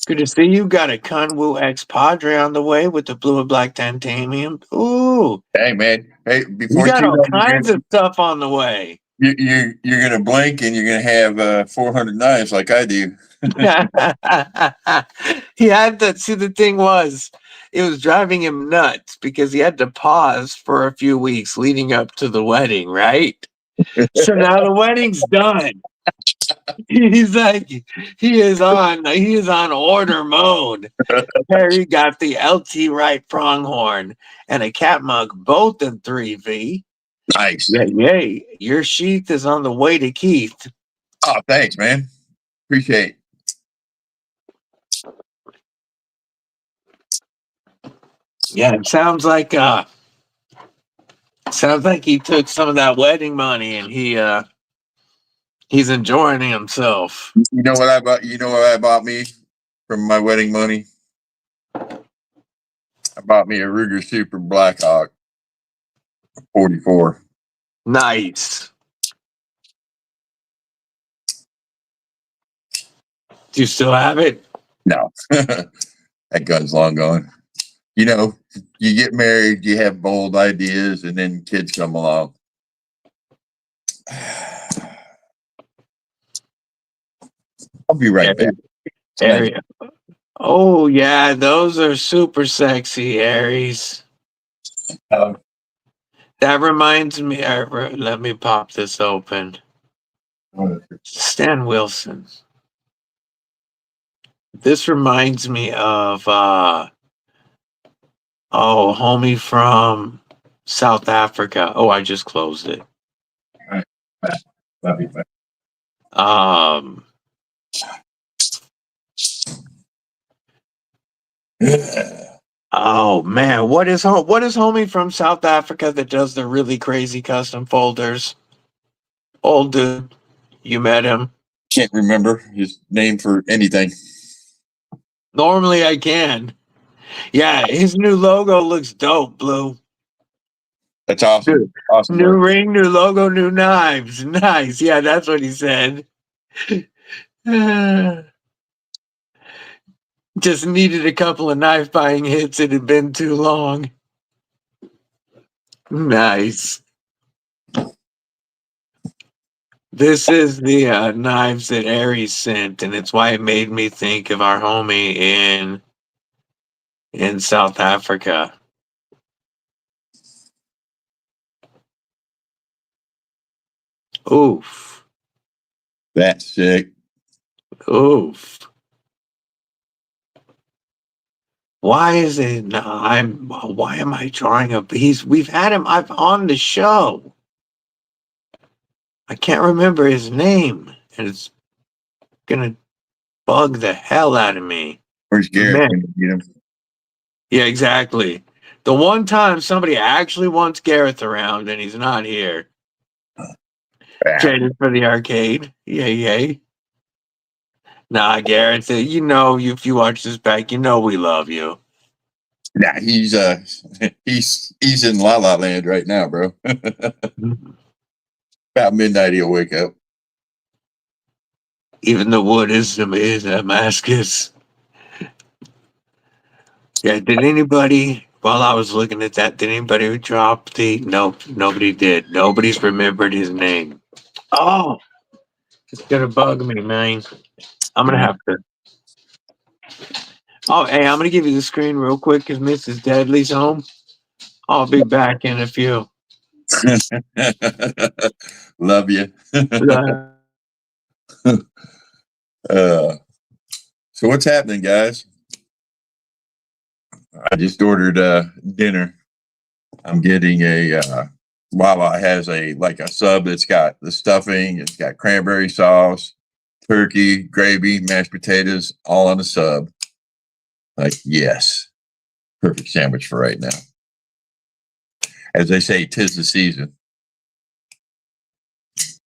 Good to see you. Got a Kunwu X Padre on the way with the blue and black titanium. Ooh, Hey man. Hey, you before got too all long, kinds of stuff on the way. you're gonna blink and you're gonna have 400 knives like I do. He had to see, the thing was, it was driving him nuts because he had to pause for a few weeks leading up to the wedding, right? So now the wedding's done. He's like, he is on order mode. Harry got the LT right pronghorn and a cat mug, both in 3V. Nice. Yay. Your sheath is on the way to Keith. Oh, thanks, man. Appreciate it. Yeah, it sounds like he took some of that wedding money and he's enjoying himself. You know what I bought? You know what I bought me from my wedding money? I bought me a Ruger Super Blackhawk 44. Nice. Do you still have it? No, that gun's long gone. You know, you get married, you have bold ideas, and then kids come along. I'll be right back. Area. Oh yeah, those are super sexy, Aries. That reminds me. Let me pop this open. Stan Wilson. This reminds me of homie from South Africa. Oh, I just closed it. Love you, man. Oh man, what is homie from South Africa that does the really crazy custom folders? Old dude, you met him? Can't remember his name for anything. Normally I can. Yeah, his new logo looks dope, Blue. That's awesome. Dude, Awesome new work. ring, new logo, new knives. Nice. Yeah, that's what he said. Just needed a couple of knife buying hits. It had been too long. Nice. This is the knives that Aries sent, and it's why it made me think of our homie in South Africa. Oof. That's sick. Oof. Why is it? Why am I drawing a piece? We've had him on the show. I can't remember his name, and it's gonna bug the hell out of me. Where's Garrett? Man. Can you get him? Yeah, exactly. The one time somebody actually wants Gareth around and he's not here. Traded for the arcade. Yay. Nah, Gareth, you know, if you watch this back, you know we love you. Nah, he's in La La Land right now, bro. About midnight he'll wake up. Even the wood is Damascus. Yeah, did anybody, while I was looking at that, did anybody drop the, nope, nobody did. Nobody's remembered his name. Oh, it's gonna bug me, man. I'm gonna have to. Oh, hey, I'm gonna give you the screen real quick because Mrs. Deadly's home. I'll be back in a few. Love you. So what's happening, guys? I just ordered dinner. I'm getting a Wawa has a sub that's got the stuffing, it's got cranberry sauce, turkey, gravy, mashed potatoes, all on the sub. Like, yes. perfect sandwich for right now. As they say, 'tis the season.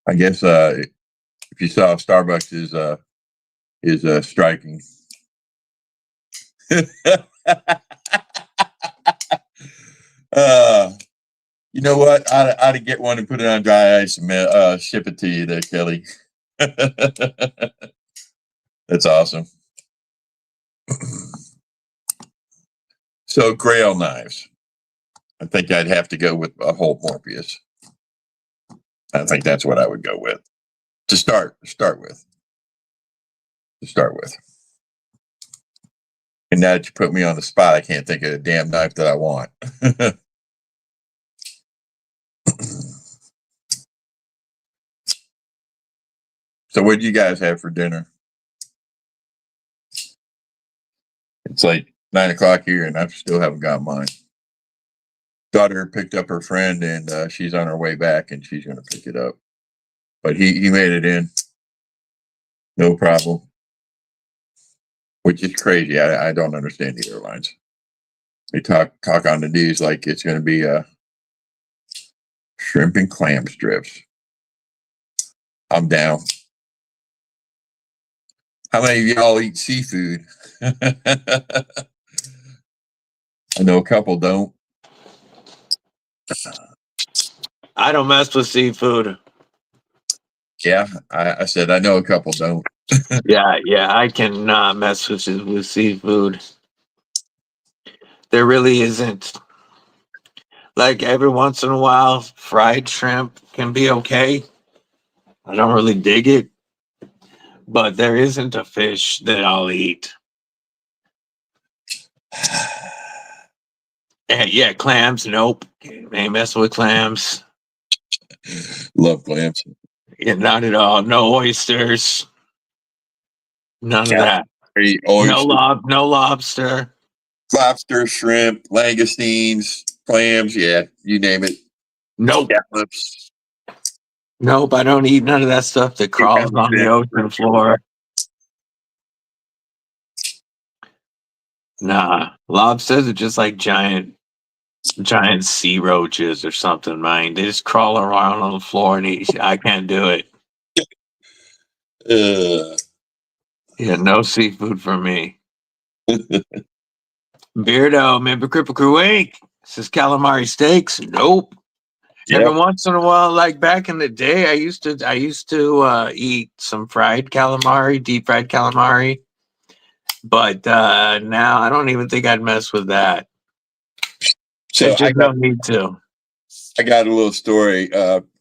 I guess if you saw Starbucks is striking. You know what? I ought to get one and put it on dry ice and ship it to you there, Kelly. That's awesome. So Grail knives. I think I'd have to go with a whole Morpheus. I think that's what I would go with to start with. And now that you put me on the spot, I can't think of a damn knife that I want. So what did you guys have for dinner? It's like 9 o'clock here and I still haven't got mine. Daughter picked up her friend and she's on her way back and she's going to pick it up. But he made it in. No problem. Which is crazy. I don't understand the airlines. They talk on the news like it's going to be shrimp and clam strips. I'm down. How many of y'all eat seafood? I know a couple don't. I don't mess with seafood. Yeah, I said I know a couple don't. Yeah, I cannot mess with seafood. There really isn't. Like every once in a while, fried shrimp can be okay. I don't really dig it. But there isn't a fish that I'll eat. And yeah, clams, nope. Ain't messing with clams. Love clams. Yeah, not at all. No oysters. None of that. No lobster. Lobster, shrimp, langoustines, clams, yeah, you name it. Nope. Scallops. Nope, I don't eat none of that stuff that crawls on the ocean floor. Nah, lobsters are just like giant sea roaches or something, man. They just crawl around on the floor and eat. I can't do it. Yeah, no seafood for me. Beardo, remember Kripple Krew Inc. Says calamari steaks. Nope. Yep. Every once in a while, like back in the day, I used to eat some fried calamari, deep fried calamari. But now I don't even think I'd mess with that. So I don't need to. I got a little story.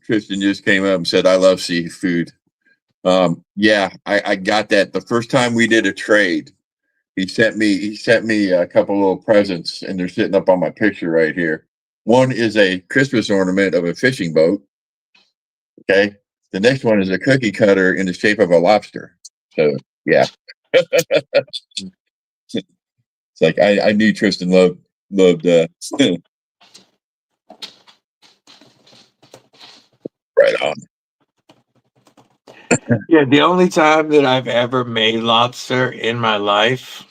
Tristan just came up and said, I love seafood. Yeah, I got that. The first time we did a trade, he sent me a couple little presents, and they're sitting up on my picture right here. One is a Christmas ornament of a fishing boat. Okay. The next one is a cookie cutter in the shape of a lobster. So yeah. It's like I knew Tristan loved right on. Yeah, the only time that I've ever made lobster in my life,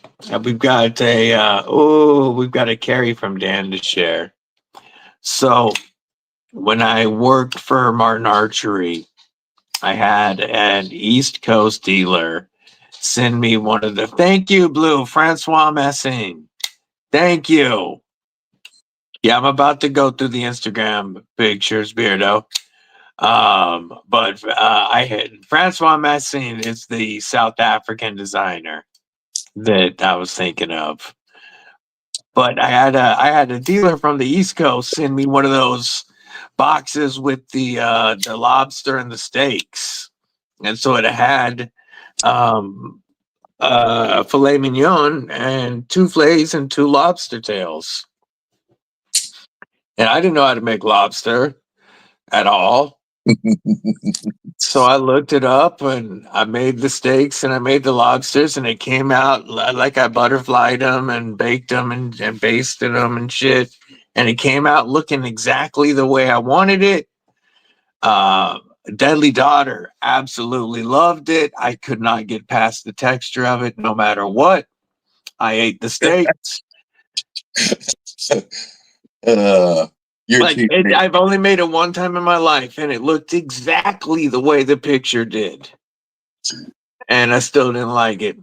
we've got a carry from Dan to share. So when I worked for Martin Archery, I had an East Coast dealer send me one of the thank you, Blue Francois Messing. Thank you. Yeah, I'm about to go through the Instagram pictures, Beardo. But I had Francois Messing is the South African designer that I was thinking of. But I had a dealer from the East Coast send me one of those boxes with the lobster and the steaks, and so it had filet mignon and 2 fillets and 2 lobster tails. And I didn't know how to make lobster at all. So I looked it up and I made the steaks and I made the lobsters, and it came out like I butterflied them and baked them and basted them and shit. And it came out looking exactly the way I wanted it. Deadly Daughter absolutely loved it. I could not get past the texture of it no matter what. I ate the steaks. You're Like cheap. I've only made it one time in my life, and it looked exactly the way the picture did, and I still didn't like it.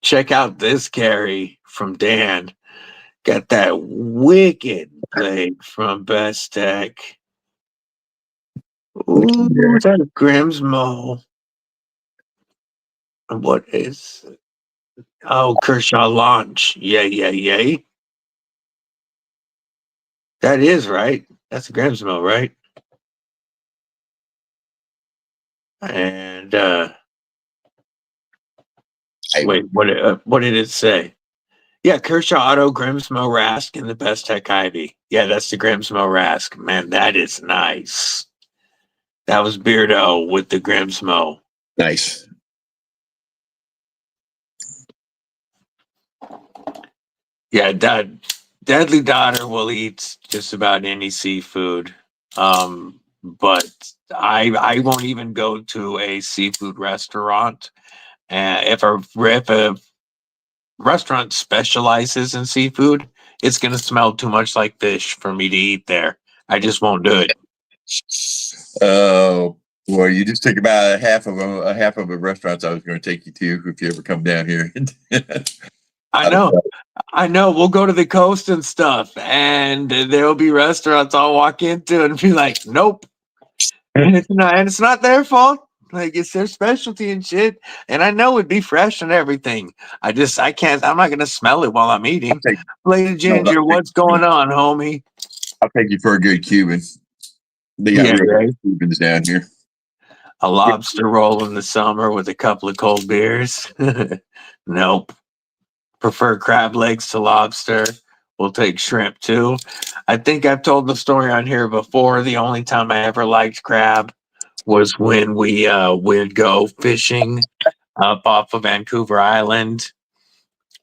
Check out this carry from Dan. Got that wicked blade from Best Tech. Ooh, that's Grimsmo. What is? Oh, Kershaw launch. Yay. That is right. That's a Grimsmo, right? And wait, what did it say? Yeah, Kershaw Auto Grimsmo Rask and the Best Tech Ivy. Yeah, that's the Grimsmo Rask. Man, that is nice. That was Beardo with the Grimsmo. Nice. Yeah, Deadly Daughter will eat just about any seafood. But I won't even go to a seafood restaurant. If a restaurant specializes in seafood, it's gonna smell too much like fish for me to eat there. I just won't do it. Oh, well, you just took about a half of the restaurants I was going to take you to if you ever come down here. I know. We'll go to the coast and stuff, and there'll be restaurants I'll walk into and be like, "Nope," and it's not their fault. Like it's their specialty and shit. And I know it'd be fresh and everything. I can't. I'm not gonna smell it while I'm eating. Lady Ginger, what's going on, homie? I'll take you for a good Cuban. They got real good Cubans down here. A lobster roll in the summer with a couple of cold beers. Nope. Prefer crab legs to lobster. We'll take shrimp too. I think I've told the story on here before. The only time I ever liked crab was when we would go fishing up off of Vancouver Island,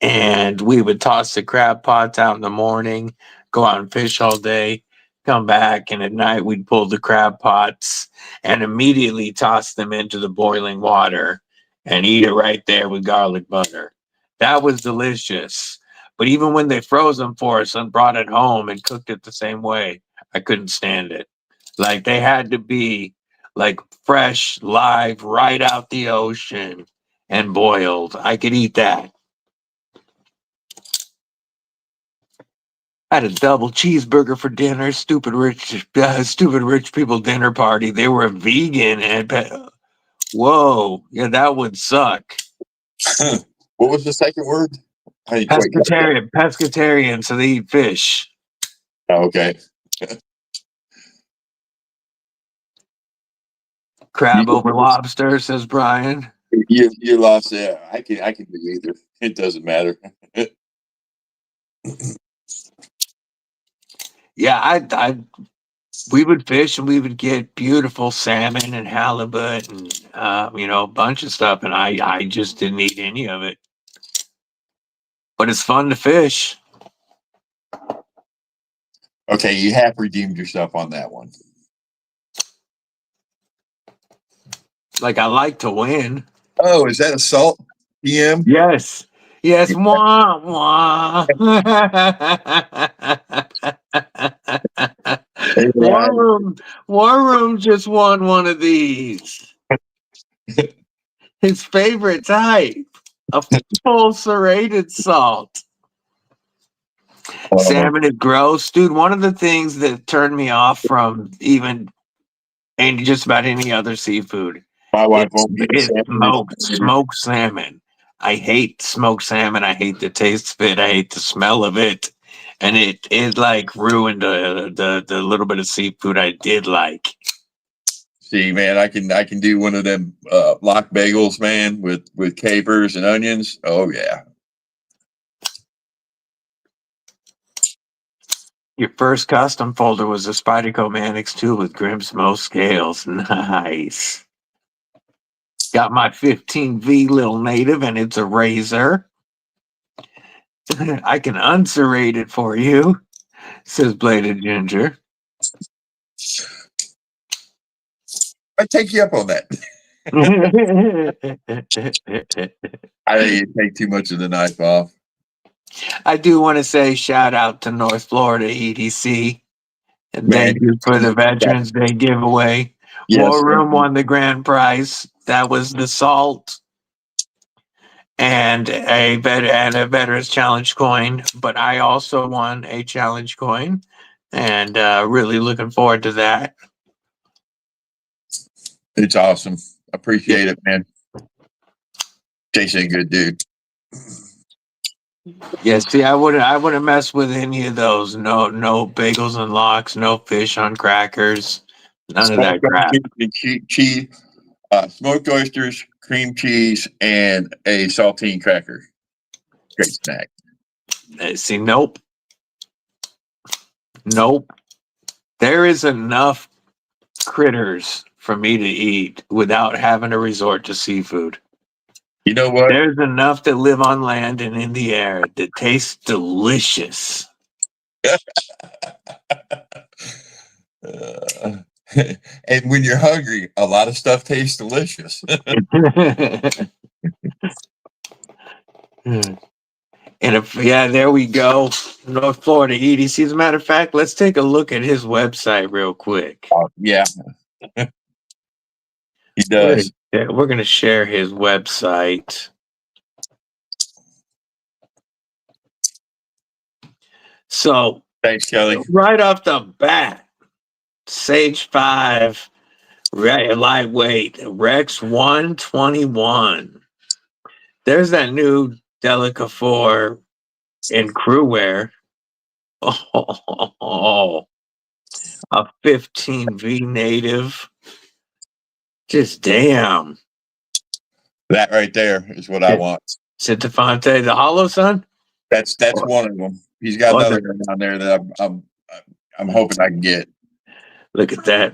and we would toss the crab pots out in the morning, go out and fish all day, come back, and at night we'd pull the crab pots and immediately toss them into the boiling water and eat it right there with garlic butter. That was delicious. But even when they froze them for us and brought it home and cooked it the same way, I couldn't stand it. Like they had to be like fresh, live, right out the ocean and boiled. I could eat that. I had a double cheeseburger for dinner. Stupid rich people dinner party. They were vegan and whoa, yeah, that would suck. What was the second word? Pescatarian, so they eat fish. Oh, okay. Crab over lobster, says Brian. You lost it. I can do either. It doesn't matter. Yeah, we would fish and we would get beautiful salmon and halibut and a bunch of stuff, and I just didn't eat any of it. But it's fun to fish. Okay, you have redeemed yourself on that one. Like I like to win. Oh, is that a salt PM? Yes. Wah, wah. WarRoom just won one of these. His favorite type, a full serrated salt. Salmon is gross, dude. One of the things that turned me off from even and just about any other seafood, my wife won't it's smoked salmon. I hate smoked salmon. I hate the taste of it. I hate the smell of it, and it like ruined the little bit of seafood I did like. See, man, I can do one of them lock bagels, man, with capers and onions. Oh yeah. Your first custom folder was a Spyderco Mannix 2 with Grimsmo scales. Nice. Got my 15V little native, and it's a razor. I can unserrate it for you, says Bladed Ginger. I take you up on that. I think you take too much of the knife off. I do want to say shout out to North Florida EDC. And Man, thank you for the Veterans Day giveaway. yes, WarRoom won the grand prize. That was the salt and a Veterans Challenge coin. But I also won a challenge coin, and really looking forward to that. it's awesome. Appreciate it, man. Jason, good dude. Yeah, see, I wouldn't mess with any of those. No bagels and lox, no fish on crackers, none of that crap. Cheese, smoked oysters, cream cheese, and a saltine cracker. Great snack. See, nope. There is enough critters for me to eat without having to resort to seafood. You know what? There's enough that live on land and in the air that taste delicious. And when you're hungry, a lot of stuff tastes delicious. And there we go. North Florida EDC. As a matter of fact, let's take a look at his website real quick. Yeah. He does. We're going to share his website. So, thanks, Kelly. Right off the bat, Sage 5, lightweight, Rex 121. There's that new Delica 4 in crew wear. Oh, a 15V native. Just damn. That right there is what I want. Citafante, the Hollow Sun? That's one of them. He's got another one down there that I'm hoping I can get. Look at that.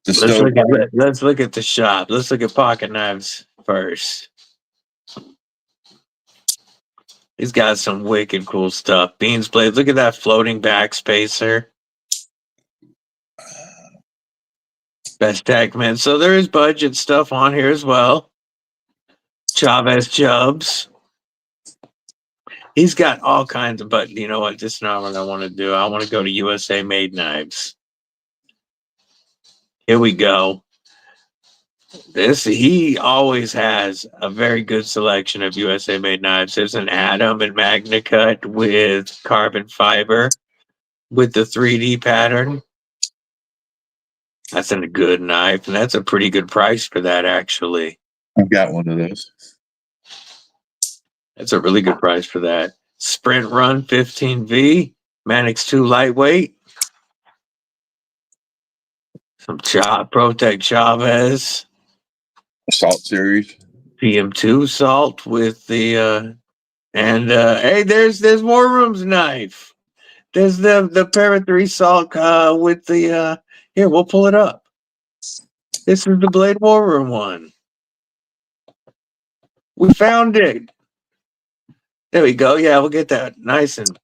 Let's look at the shop. Let's look at pocket knives first. He's got some wicked cool stuff. Beans blades. Look at that floating back spacer. Best tag man. So there is budget stuff on here as well. Chavez Chubbs. He's got all kinds of, but you know what? This is not what I want to do. I want to go to USA Made Knives. Here we go. He always has a very good selection of USA Made Knives. There's an Atom and Magna Cut with carbon fiber with the 3D pattern. That's a good knife, and that's a pretty good price for that, actually. I've got one of those. That's a really good price for that. Sprint Run 15V, Manix 2 lightweight. Some Protect Chavez. Salt series. PM2 salt with the hey, there's WarRoom's knife. There's the Ep33 salt with the here, we'll pull it up. This is the Blade WarRoom one. We found it. There we go. Yeah, we'll get that nice and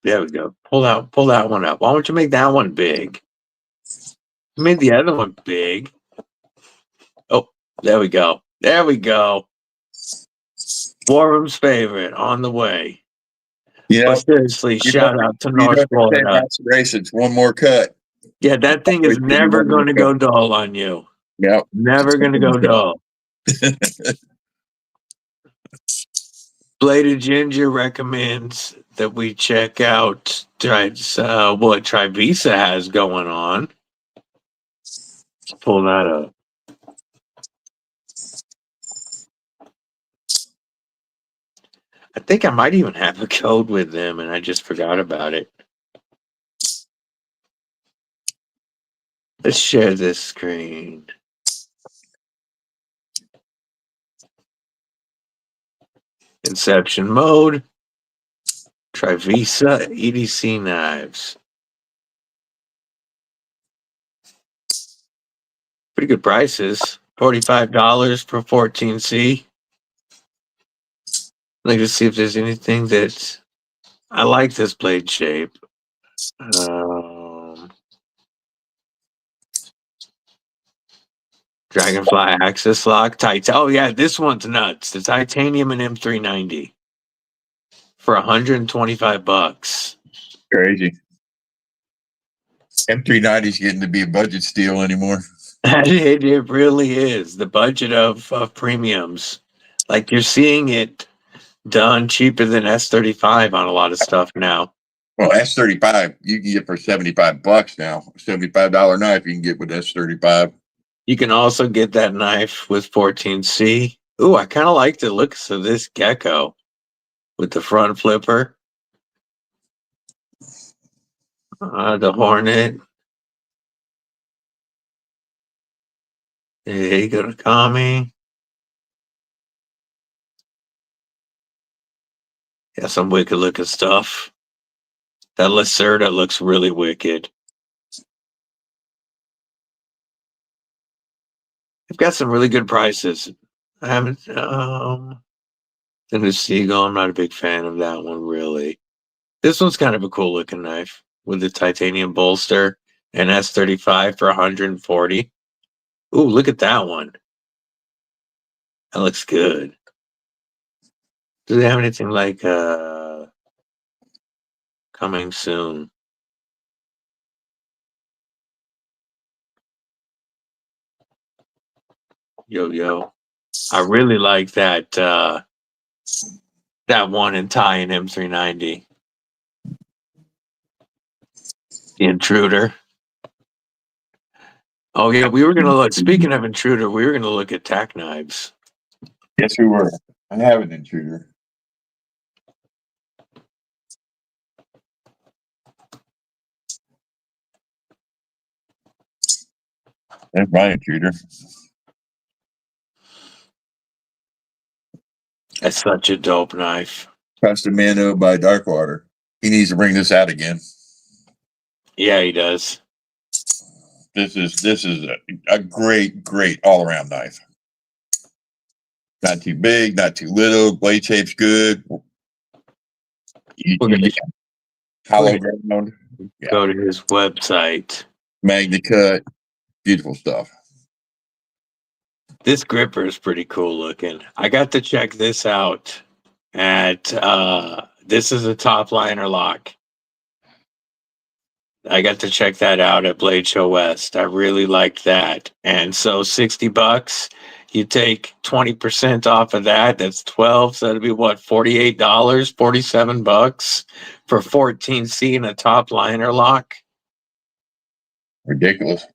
there we go. Pull that one up. Why don't you make that one big? Made the other one big. Oh, there we go. There we go. WarRoom's favorite on the way. Yeah. But seriously, shout out to North Florida. One more cut. Yeah, that thing is never going to go dull on you. Yep. Never going to go dull. Bladed Ginger recommends that we check out what Trivisa has going on. Let's pull that up. I think I might even have a code with them, and I just forgot about it. Let's share this screen. Inception mode. Trivisa EDC knives. Pretty good prices. $45 for 14C. Let me just see if there's anything that I like this blade shape. Dragonfly Axis Lock. Oh, yeah, this one's nuts. The titanium and M390. for $125. Crazy. M390 is getting to be a budget steal anymore. It really is the budget of premiums. Like you're seeing it done cheaper than S35 on a lot of stuff now. Well, S35 you can get for $75 now. $75 knife you can get with S35. You can also get that knife with 14C. Ooh, I kind of like the looks of this gecko with the front flipper. The Hornet. There you go to Kami. Yeah, some wicked looking stuff. That Lacerda looks really wicked. They've got some really good prices. I haven't the new Seagull, I'm not a big fan of that one really. This one's kind of a cool looking knife with the titanium bolster and S35 for 140. Ooh, look at that one. That looks good. Do they have anything like coming soon? Yo. I really like that that one in Thai and M390. The Intruder. Oh yeah, we were gonna look. Speaking of Intruder, we were gonna look at tack knives. Yes, we were. I have an Intruder. That's my Intruder. That's such a dope knife. Custom Mano by Darkwater. He needs to bring this out again. Yeah, he does. This is a great all around knife. Not too big, not too little. Blade shape's good. Hollow ground. Go to his website. Magna cut. Beautiful stuff. This gripper is pretty cool looking. I got to check this out at this is a top liner lock. I got to check that out at Blade Show West. I really liked that. And so $60, you take 20% off of that. That's 12. So that'd be what, $48, $47 for 14C and a top liner lock. Ridiculous.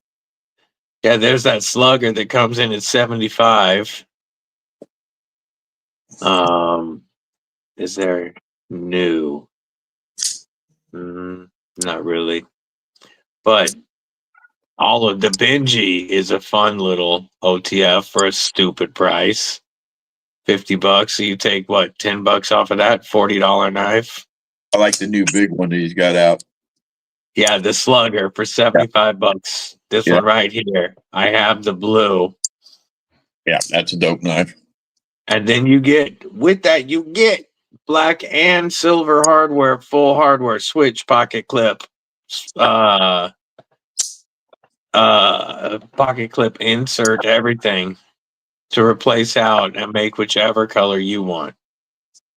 Yeah, there's that slugger that comes in at 75. Is there new? Not really. But all of the Benji is a fun little OTF for a stupid price. $50. So you take what, $10 off of that $40 knife? I like the new big one that he's got out. Yeah, the slugger for $75. This one right here. I have the blue. Yeah, that's a dope knife. And then you get, with that, you get black and silver hardware, full hardware, switch, pocket clip, pocket clip insert, everything to replace out and make whichever color you want.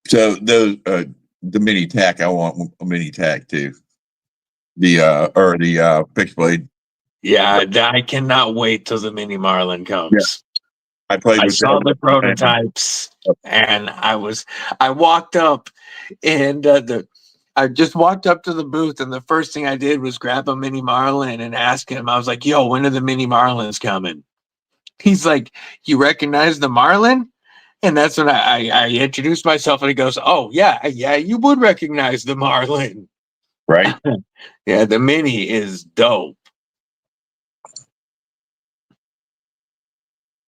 So those the mini tack, I want a mini tack too. The fixed blade. Yeah, I cannot wait till the mini Marlin comes. I saw the prototypes and I walked up and I just walked up to the booth and the first thing I did was grab a mini Marlin and ask him. I was like, yo, when are the mini Marlins coming? He's like, you recognize the Marlin? And that's when I introduced myself and he goes, oh yeah, you would recognize the Marlin. Right. Yeah, the mini is dope.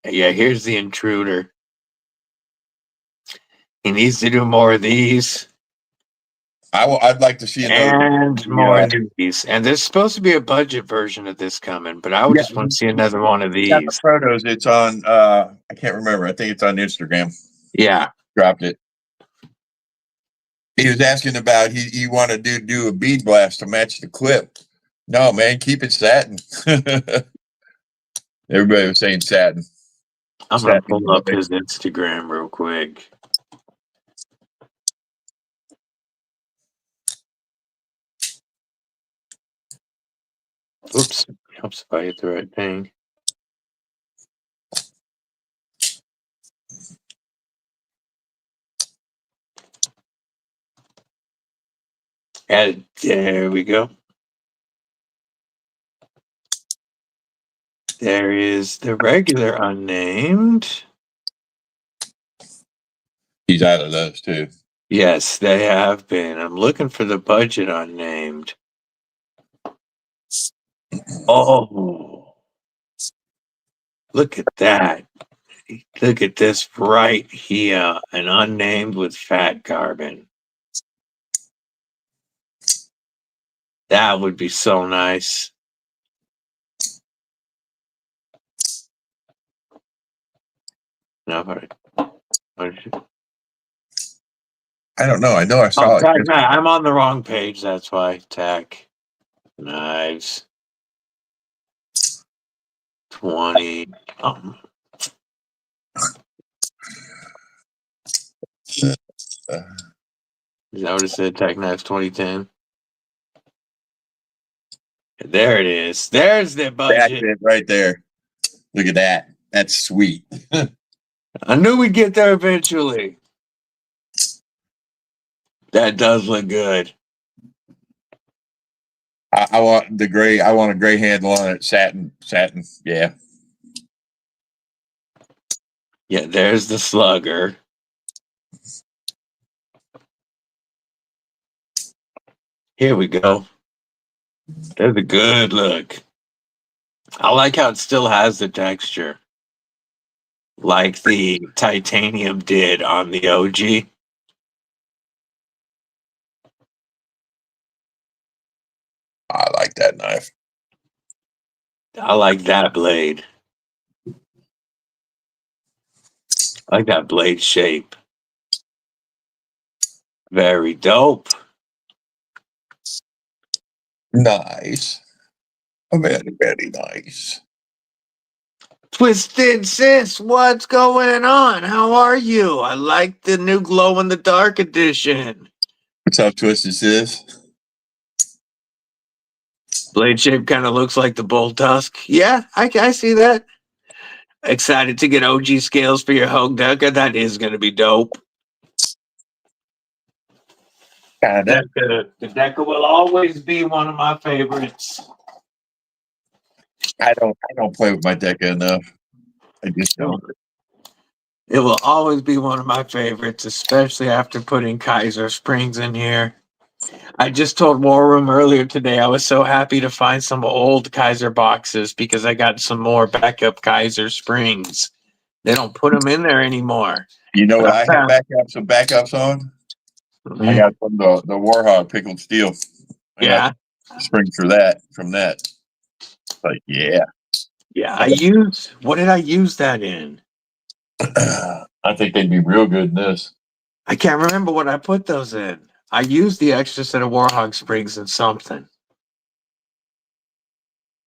Yeah, here's the Intruder. He needs to do more of these. I'd like to see another more of these. And there's supposed to be a budget version of this coming, but I would just want to see another one of these. The photos. It's on. I can't remember. I think it's on Instagram. Yeah, dropped it. He was asking about he wanted to do a bead blast to match the clip. No, man, keep it satin. Everybody was saying satin. I'm gonna pull up his Instagram real quick. Oops. Helps if I hit the right thing. And there we go. There is the regular unnamed. He's out of those too. Yes, they have been. I'm looking for the budget unnamed. Oh, look at that. Look at this right here. An unnamed with fat carbon. That would be so nice. No, I don't know. I know I saw Tack it. knife. I'm on the wrong page. That's why. Tack knives. 20. Is that what it said? Tack knives 2010. There it is. There's the That's budget. it right there. Look at that. That's sweet. I knew we'd get there eventually. That does look good. I want the gray. I want a gray handle on it. Satin. Yeah. Yeah, there's the slugger. Here we go. There's a good look. I like how it still has the texture. Like the titanium did on the OG. I like that knife. I like that blade. I like that blade shape. Very dope. Nice. Very, very nice. Twisted Sis, what's going on? How are you? I like the new glow in the dark edition. What's up, Twisted Sis? Blade shape kind of looks like the bull tusk. Yeah, I see that. Excited to get OG scales for your Hogue Deca. That is going to be dope. The Deca will always be one of my favorites. I don't play with my Deca enough. I just don't. It will always be one of my favorites, especially after putting Kaiser Springs in here. I just told WarRoom earlier today I was so happy to find some old Kaiser boxes because I got some more backup Kaiser Springs. They don't put them in there anymore. You know what I have backups on? I got from the Warhog pickled steel. I got springs for that from that. Like, yeah. Yeah, what did I use that in? I think they'd be real good in this. I can't remember what I put those in. I used the extra set of Warhog springs in something.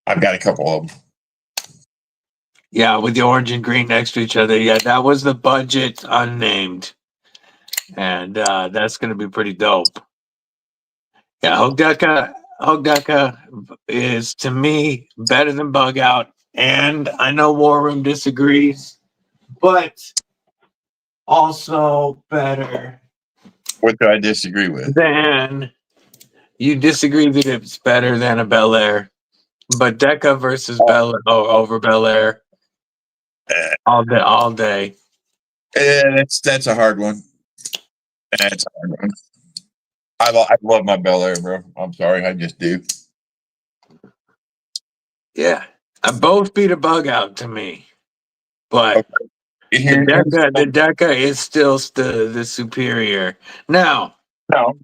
I've got a couple of them. Yeah, with the orange and green next to each other. Yeah, that was the budget unnamed. And that's going to be pretty dope. Yeah, Hogue Deca is, to me, better than Bug Out. And I know WarRoom disagrees, but also better. What do I disagree with? Then you disagree that it's better than a Bel Air. But Deca versus over Bel Air all day. That's a hard one. That's a hard one. I love my Bel Air, bro. I'm sorry, I just do. Yeah, both beat a Bug Out to me, but the Deca is still the superior. Now, no.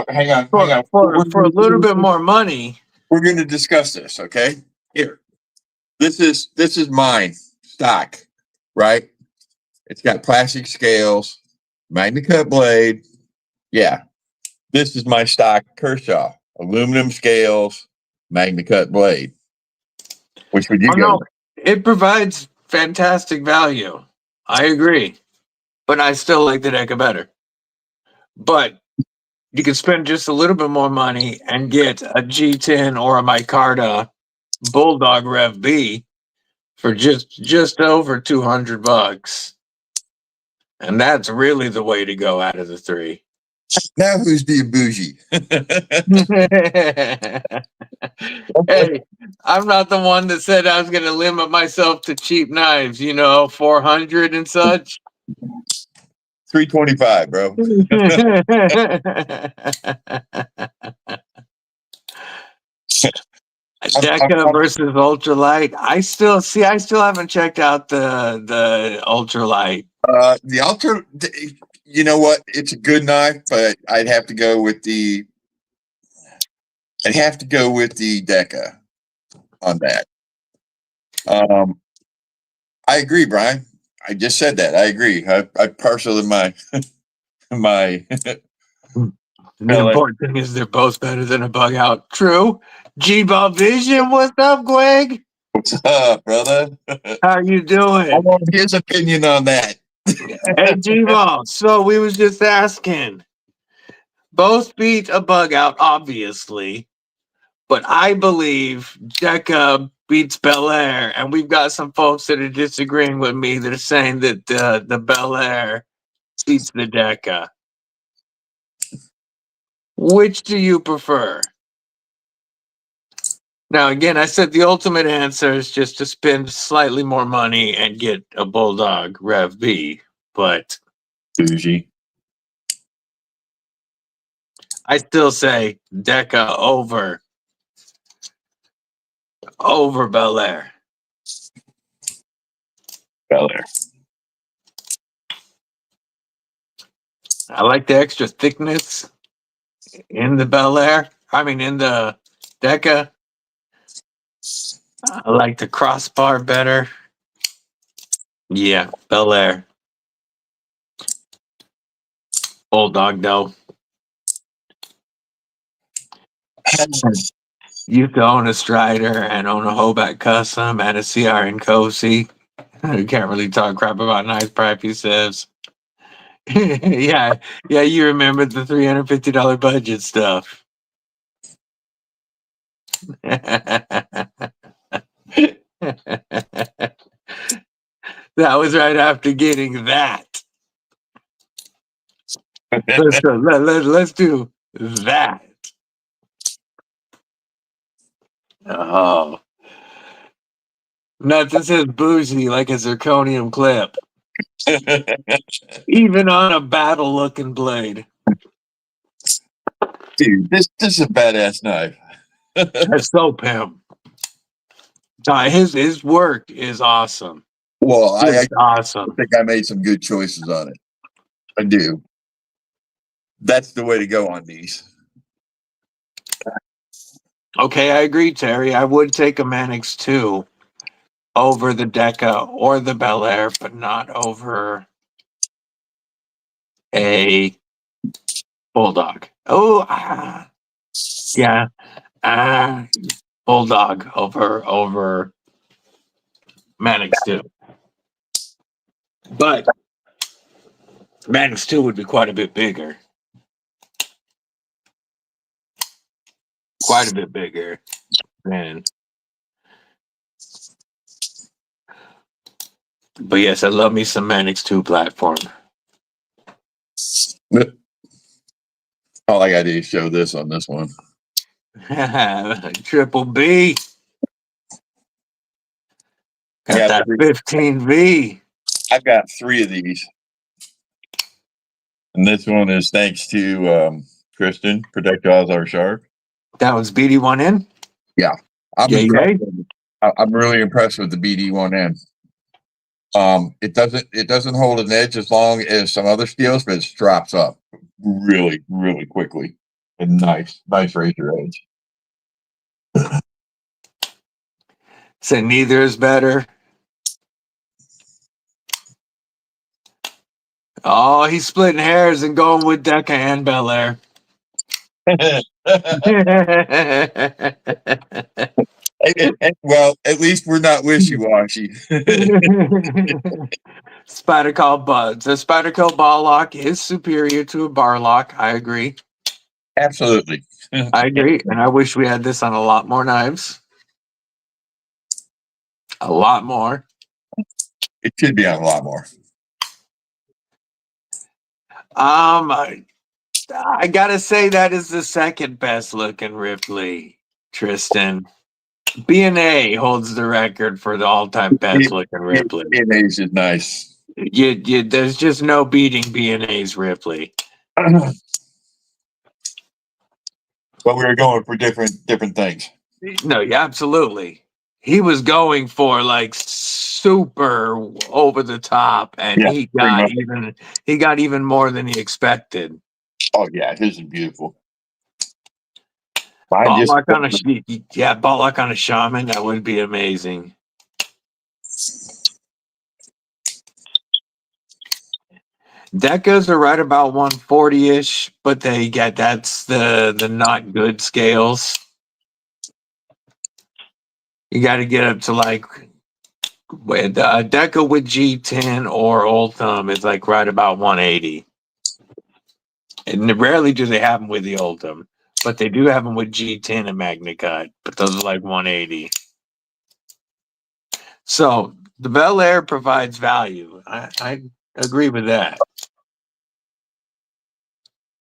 Hang on. For a little bit more money, we're going to discuss this. Okay, here. This is mine stock, right? It's got plastic scales, Magna Cut blade. Yeah. This is my stock Kershaw. Aluminum scales, Magna Cut blade. Which would you go? No, it provides fantastic value. I agree. But I still like the Deca better. But you can spend just a little bit more money and get a G10 or a micarta Bulldog Rev B for just over $200, and that's really the way to go out of the three. Now who's being bougie? Hey, I'm not the one that said I was going to limit myself to cheap knives, 400 and such. 325, bro. Deca versus ultralight. I still haven't checked out the ultralight. The ultra, you know what? It's a good knife, but I'd have to go with the Deca on that. I agree, Brian. I just said that. I agree. I partially my The important thing is they're both better than a bug out. True. G-Ball Vision, what's up, Greg? What's up, brother? How you doing? I want his opinion on that. Hey, G-Ball. So we was just asking. Both beat a bug out, obviously, but I believe Deca beats Bel Air, and we've got some folks that are disagreeing with me that are saying that the Bel Air beats the Deca. Which do you prefer? Now, again, I said the ultimate answer is just to spend slightly more money and get a Bulldog Rev B, but Bougie. I still say Deca over Bel Air. Bel Air. I like the extra thickness in the Bel Air. I mean, in the Deca. I like the crossbar better. Yeah, Bel Air. Bulldog, though. Used to own a Strider and own a Hoback Custom and a CR and Cozy. You can't really talk crap about nice Pripey says. yeah, you remember the $350 budget stuff. That was right after getting that. Let's do that. Oh. Nothing says bougie like a zirconium clip. Even on a battle looking blade. Dude, this is a badass knife. That's so pimp. His work is awesome. Well, I awesome. think I made some good choices on it. I do. That's the way to go on these. Okay, I agree, Terry. I would take a Manix 2 over the Deca or the Bel Air, but not over a Bulldog. Oh, yeah. Bulldog over Manix 2. But Manix 2 would be quite a bit bigger. Quite a bit bigger than. But yes, I love me some Manix 2 platform. All I gotta do is show this on this one. Triple B. Got that 15V. I've got 3 of these. And this one is thanks to Kristen, Protect Our Shark. That was BD1N? Yeah. I'm really impressed with the BD1N. It doesn't hold an edge as long as some other steels, but it drops up really, really quickly. And nice razor edge. So neither is better. Oh, he's splitting hairs and going with Deca and Bel Air. Well, at least we're not wishy-washy. Spyderco Buds. A Spyderco ball lock is superior to a bar lock. I agree. Absolutely. I agree, and I wish we had this on a lot more knives. A lot more. It should be on a lot more. I gotta say that is the second best looking Ripley, Tristan. B&A holds the record for the all-time best looking Ripley. B&A's is nice. There's just no beating B&A's Ripley. But we were going for different things. No, yeah, absolutely. He was going for like super over the top, and Yeah, he got even more than he expected. Oh yeah, his is beautiful. Ball lock on a shaman, that would be amazing. Decas are right about 140-ish, but that's the not good scales. You got to get up to like with a Deca with G10 or Ultim is like right about 180. And rarely do they have them with the Ultim, but they do have them with G10 and Magna Cut, but those are like 180. So the Bel Air provides value. I agree with that.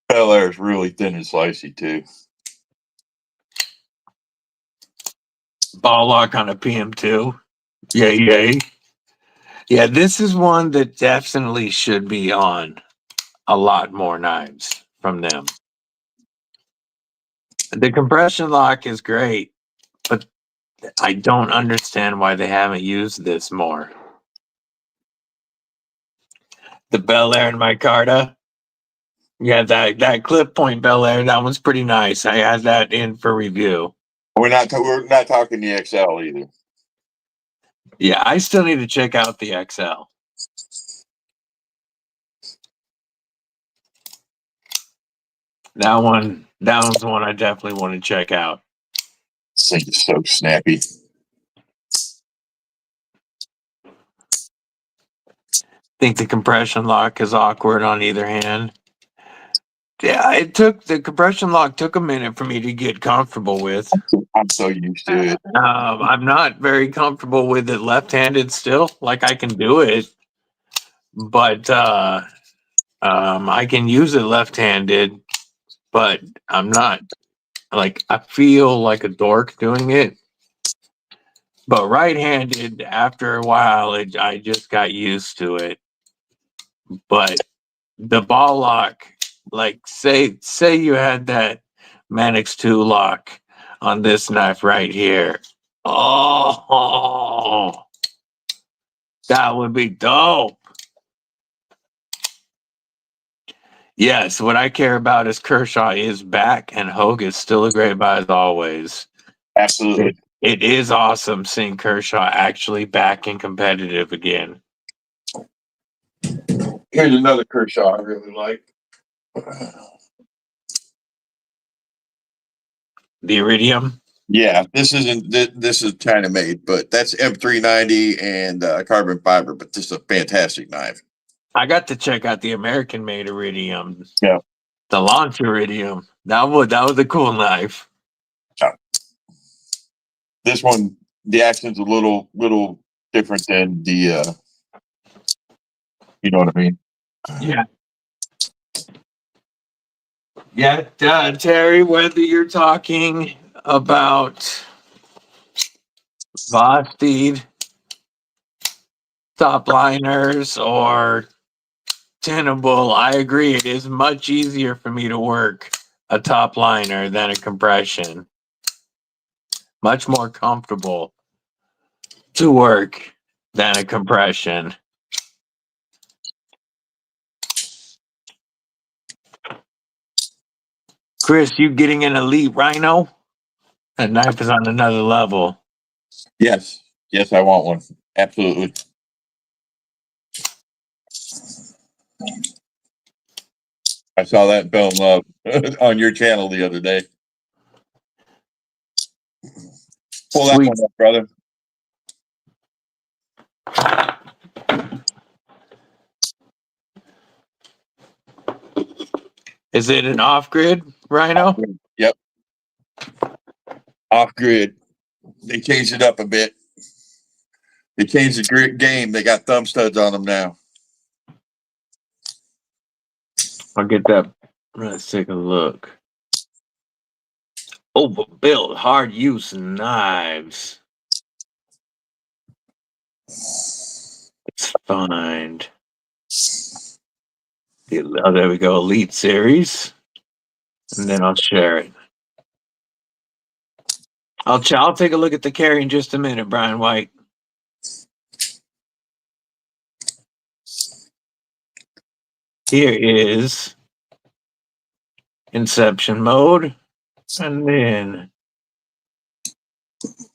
Bel Air is really thin and slicey too. Ball lock on a PM2. Yay. Yeah, this is one that definitely should be on a lot more knives from them. The compression lock is great, but I don't understand why they haven't used this more. The Bel Air and Micarta. Yeah, that clip point Bel Air, that one's pretty nice. I had that in for review. We're not talking the XL either. Yeah, I still need to check out the XL. That one's the one I definitely want to check out. This thing is so snappy. Think the compression lock is awkward on either hand. Yeah, the compression lock took a minute for me to get comfortable with. I'm so used to it. I'm not very comfortable with it left-handed still. Like I can do it, but I can use it left-handed, but I'm not like I feel like a dork doing it. But right-handed, after a while, I just got used to it. But the ball lock, like say you had that Manix 2 lock on this knife right here. Oh, that would be dope. Yes, what I care about is Kershaw is back and Hogue is still a great buy as always. Absolutely. It is awesome seeing Kershaw actually back and competitive again. Here's another Kershaw I really like. The Iridium. Yeah, this is China made, but that's M390 and carbon fiber. But this is a fantastic knife. I got to check out the American made Iridium. Yeah, the launch Iridium. That was a cool knife. Yeah. This one, the action's a little different than the. You know what I mean? Yeah. Yeah, Terry, whether you're talking about Vosteed, top liners, or Tenable, I agree. It is much easier for me to work a top liner than a compression. Much more comfortable to work than a compression. Chris, you getting an elite rhino? That knife is on another level. Yes, I want one. Absolutely. I saw that in Fell in Love on your channel the other day. Pull that one up, brother. Is it an off-grid Rhino? Yep. Off grid. They changed it up a bit. They changed the grid game. They got thumb studs on them now. I'll get that. Let's take a look. Overbuilt, hard use knives. Let's find. Oh, there we go. Elite Series. And then I'll share it. I'll take a look at the carry in just a minute, Brian White. Here is Inception mode. And then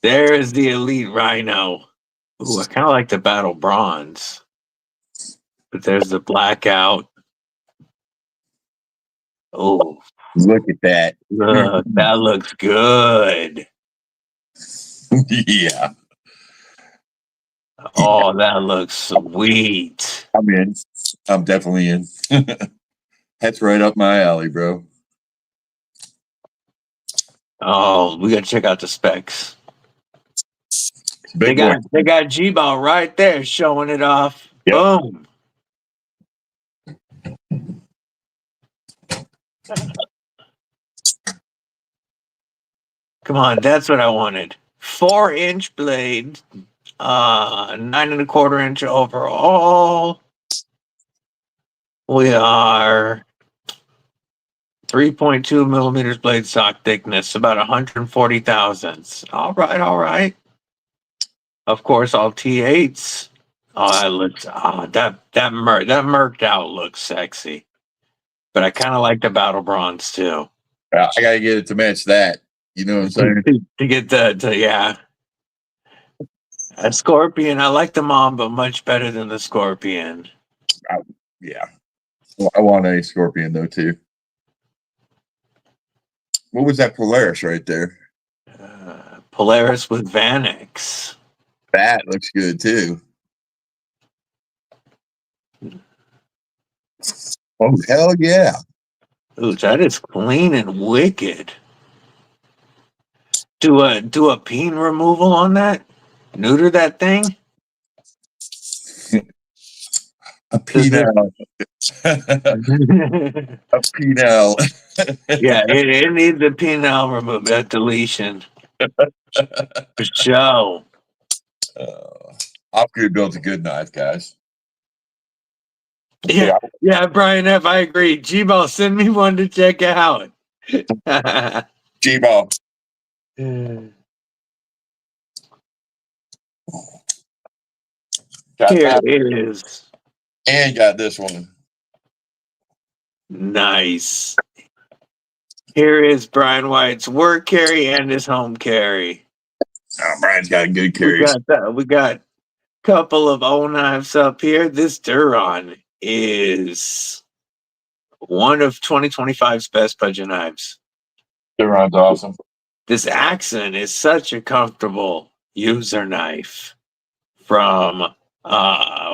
there is the Elite Rhino. Ooh, I kind of like the Battle Bronze. But there's the Blackout. Oh, Look at that. look, that looks good. Yeah. Oh, that looks sweet. I'm in. I'm definitely in. That's right up my alley, bro. Oh, we gotta check out the specs. Big boy. They got G-Ball right there showing it off. Yep. Boom. Come on, that's what I wanted. 4-inch blade, 9.25 inch overall. We are 3.2 millimeters blade stock thickness, about 140 thousandths. All right. Of course, all T8s. Oh, that looks that merked out looks sexy. But I kind of like the Battle Bronze too. I gotta get it to match that. You know what I'm saying? To get yeah. A Scorpion, I like the Mamba much better than the Scorpion. Yeah. Well, I want a Scorpion though too. What was that Polaris right there? Polaris with Vanix. That looks good too. Oh hell yeah! Ooh, that is clean and wicked. Do a peen removal on that? Neuter that thing? A penal. A penal. Yeah, it needs a penal removal, that deletion. For sure. Opgrid builds a good knife, guys. Yeah, Brian F. I agree. G-Ball, send me one to check out. G-Ball. Here Got that. it is. And got this one. Nice. Here is Brian White's work carry and his home carry. Oh, Brian's got good carries. We got a couple of old knives up here. This Duron is one of 2025's best budget knives. Duron's awesome. This Accent is such a comfortable user knife from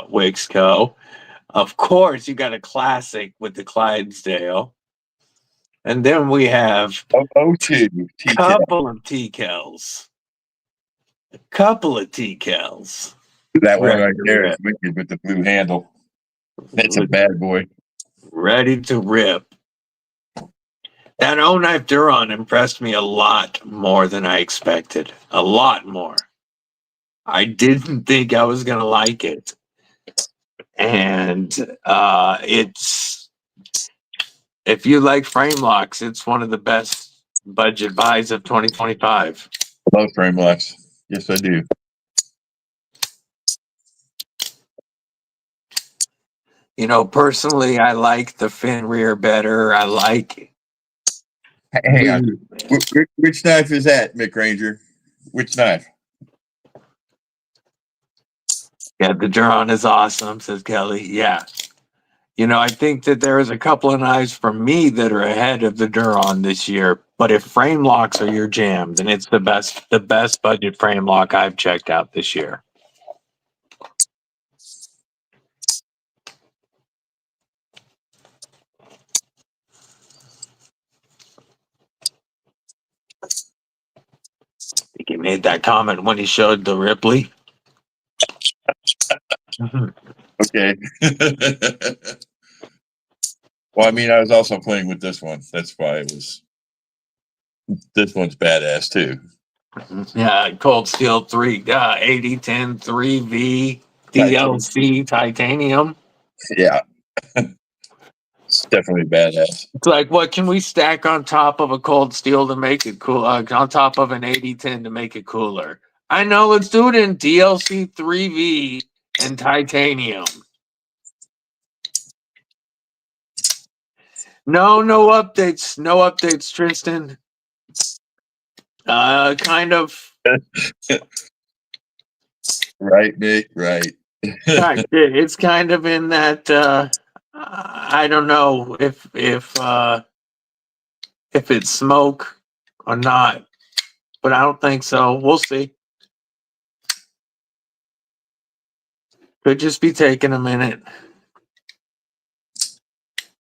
Wix Co. Of course, you got a classic with the Clydesdale. And then we have O2 a couple of TCals. A couple of TCals. That one right there is wicked with the blue handle. That's a bad boy. Ready to rip. That O-Knife Duron impressed me a lot more than I expected. A lot more. I didn't think I was going to like it. And it's, if you like frame locks, it's one of the best budget buys of 2025. I love frame locks. Yes, I do. You know, personally, I like the fin rear better. I like. Hang on. Which knife is that, Mick Ranger? Which knife? Yeah, the Duron is awesome, says Kelly. Yeah. You know, I think that there is a couple of knives for me that are ahead of the Duron this year. But if frame locks are your jam, then it's the best budget frame lock I've checked out this year. made that comment when he showed the Ripley. Okay. Well, I mean, I was also playing with this one. That's why it was. This one's badass too. Yeah, Cold Steel 3, 8010 3V DLC titanium. Yeah. It's definitely badass. It's like, what can we stack on top of a Cold Steel to make it cool? On top of an 8010 to make it cooler? I know, let's do it in DLC 3V and titanium. No updates. No updates, Tristan. Kind of. Right, Nick? Right. It's kind of in that. I don't know if it's smoke or not, but I don't think so. We'll see. Could just be taking a minute.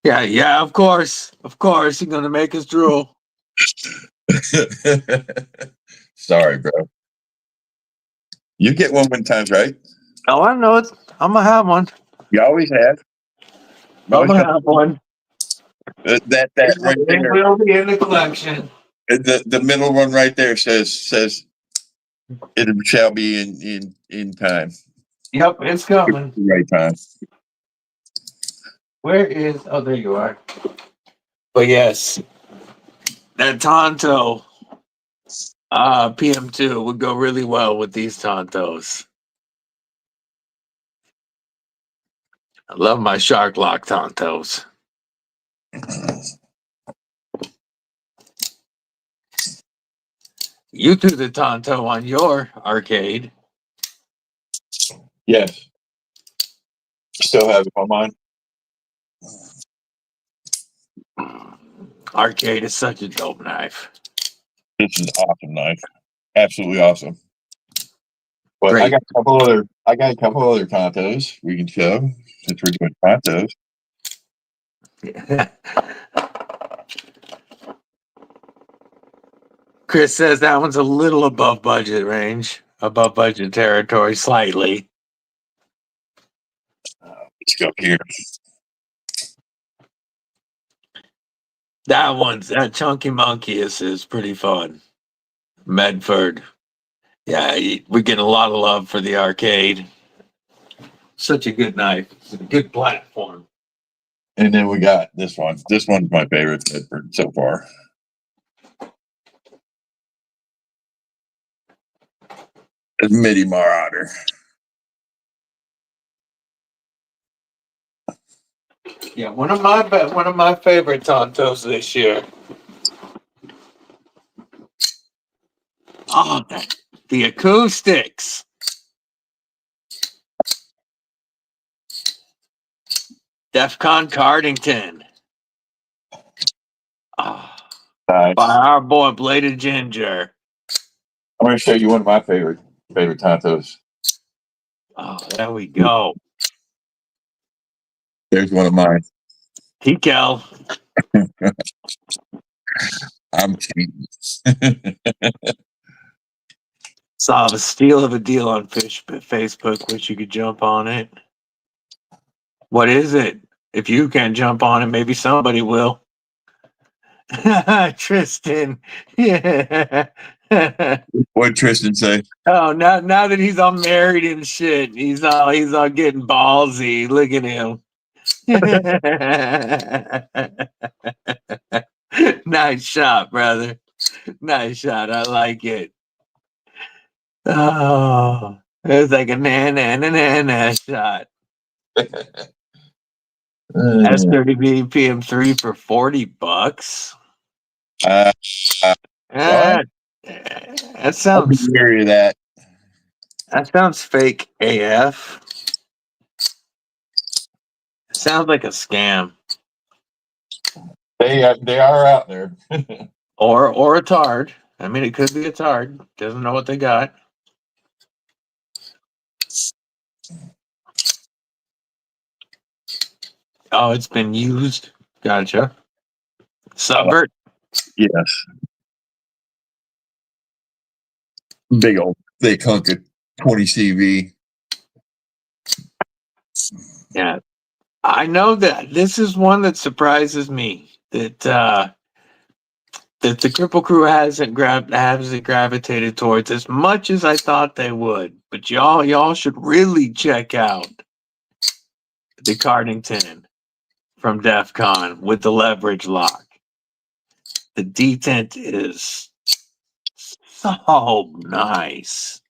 Yeah, of course. You're gonna make us drool. Sorry, bro. You get one times, right? Oh, I know it. I'm gonna have one. You always have. I'm gonna have one. That right It there. will be in the collection. The middle one right there says it shall be in time. Yep, it's coming. Right time. Where is? Oh, there you are. But yes, that Tonto PM2 would go really well with these Tontos. I love my Shark Lock Tontos. You threw the Tonto on your arcade. Yes. Still have it on mine. Arcade is such a dope knife. This is an awesome knife. Absolutely awesome. But Great. I got a couple other Tontos we can show since we're doing Tontos. Chris says that one's a little above budget range, above budget territory, slightly. Let's go here. That Chunky Monkey is pretty fun. Medford. Yeah, we're getting a lot of love for the arcade. Such a good knife. It's a good platform. And then we got this one. This one's my favorite so far. It's Midi Marauder. Yeah, one of my favorite Tontos this year. Oh, the acoustics. DEFCON Cardington. Oh, Nice. by our boy Bladed Ginger. I'm going to show you one of my favorite Tontos. Oh, there we go. There's one of mine. Tikel. I'm cheating. Saw a steal of a deal on Facebook. Wish you could jump on it. What is it? If you can't jump on it, maybe somebody will. Tristan. Yeah. What'd Tristan say? Oh, now that he's all married and shit, he's all getting ballsy. Look at him. Nice shot, brother. Nice shot. I like it. Oh, it was like a na shot. S30B PM3 for $40. That sounds Hear that? that sounds fake AF. Sounds like a scam. They are out there. Or a tard. I mean, it could be a tard. Doesn't know what they got. Oh, it's been used. Gotcha. Subvert. Yes. Big old thick hunk of 20 CV. Yeah. I know that this is one that surprises me that that the Kripple Krew hasn't gravitated towards as much as I thought they would. But y'all should really check out the Cardington from DEF CON with the leverage lock. The detent is so nice.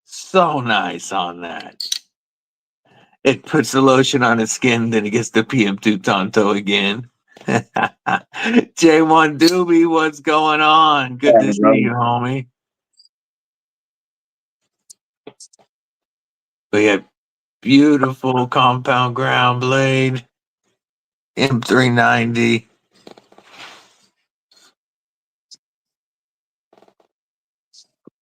So nice on that. It puts the lotion on his skin, then it gets the PM2 Tonto again. J1 Doobie, what's going on? Good to see you, homie. We have beautiful compound ground blade, M390.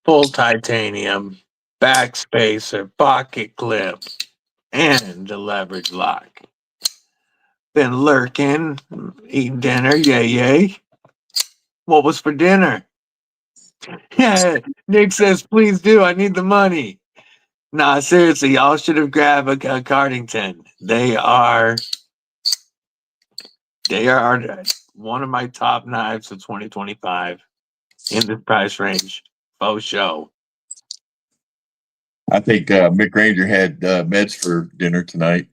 Full titanium, backspacer, pocket clip, and the leverage lock. Been lurking, eating dinner, yay. What was for dinner? Yeah, Nick says, please do. I need the money. Nah, seriously, y'all should have grabbed a Cardington. They are one of my top knives of 2025 in this price range. Faux show. I think Mick Ranger had meds for dinner tonight.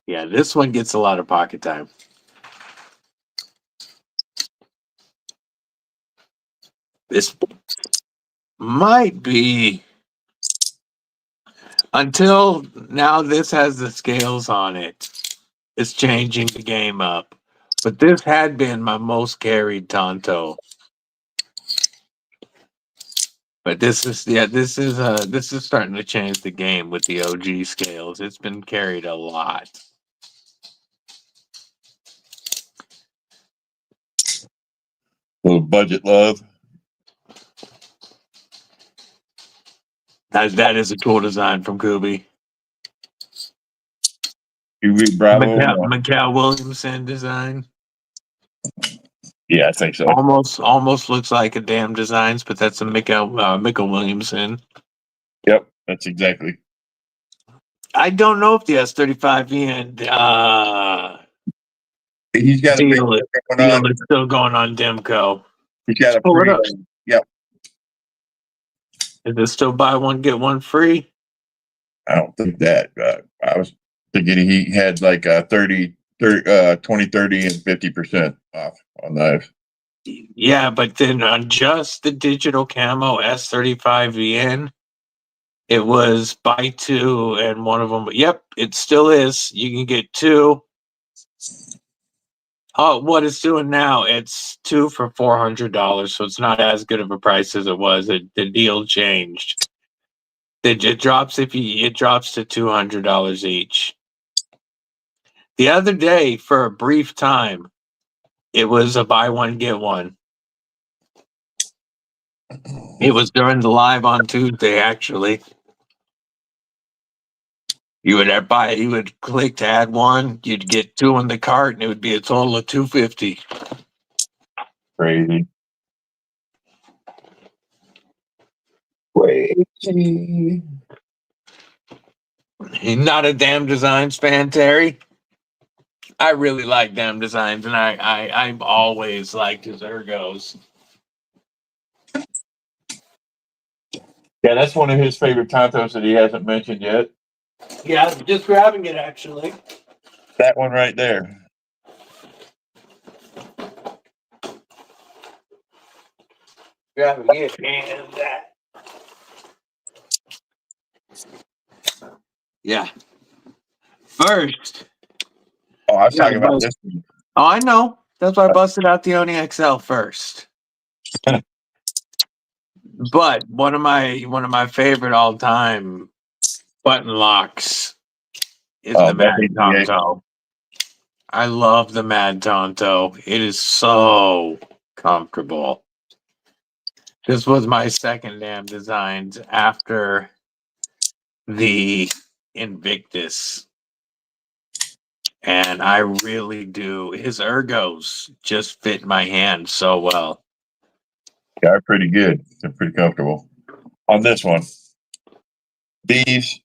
Yeah, this one gets a lot of pocket time. This might be, until now, this has the scales on it. It's changing the game up. But this had been my most carried Tonto. But this is starting to change the game with the OG scales. It's been carried a lot. Little budget love. That is a cool design from Kubi. You read Bravo? Mikael Williamson design. Yeah, I think so. Almost looks like a damn designs, but that's a Mikael Williamson. Yep, that's exactly. I don't know if the S35 and He's got deal is still going on Demco. He's got a pull it up. Yep. Is it still buy one get one free? I don't think that. I was thinking he had like 20, 30, and 50% off on knives. Yeah, but then on just the digital camo S35VN, it was buy two and one of them. Yep, it still is. You can get two. Oh, what it's doing now, it's two for $400, so it's not as good of a price as it was. The deal changed. It drops to $200 each. The other day, for a brief time, it was a buy one get one. It was during the live on Tuesday, actually. You would click to add one, you'd get two in the cart, and it would be a total of $250. Crazy. Crazy. Not a Damn Designs fan, Terry. I really like Damn Designs, and I've always liked his ergos. Yeah, that's one of his favorite Tontos that he hasn't mentioned yet. Yeah, I'm just grabbing it, actually. That one right there. Grabbing it and that. Yeah. First. Oh, I was talking about this one. Oh, I know. That's why I busted out the Oni XL first. But one of my favorite all time button locks is the Mad Tonto. I love the Mad Tonto. It is so comfortable. This was my second Damn Designs after the Invictus. And I really do. His ergos just fit my hand so well. Yeah, they're pretty good. They're pretty comfortable. On this one, these,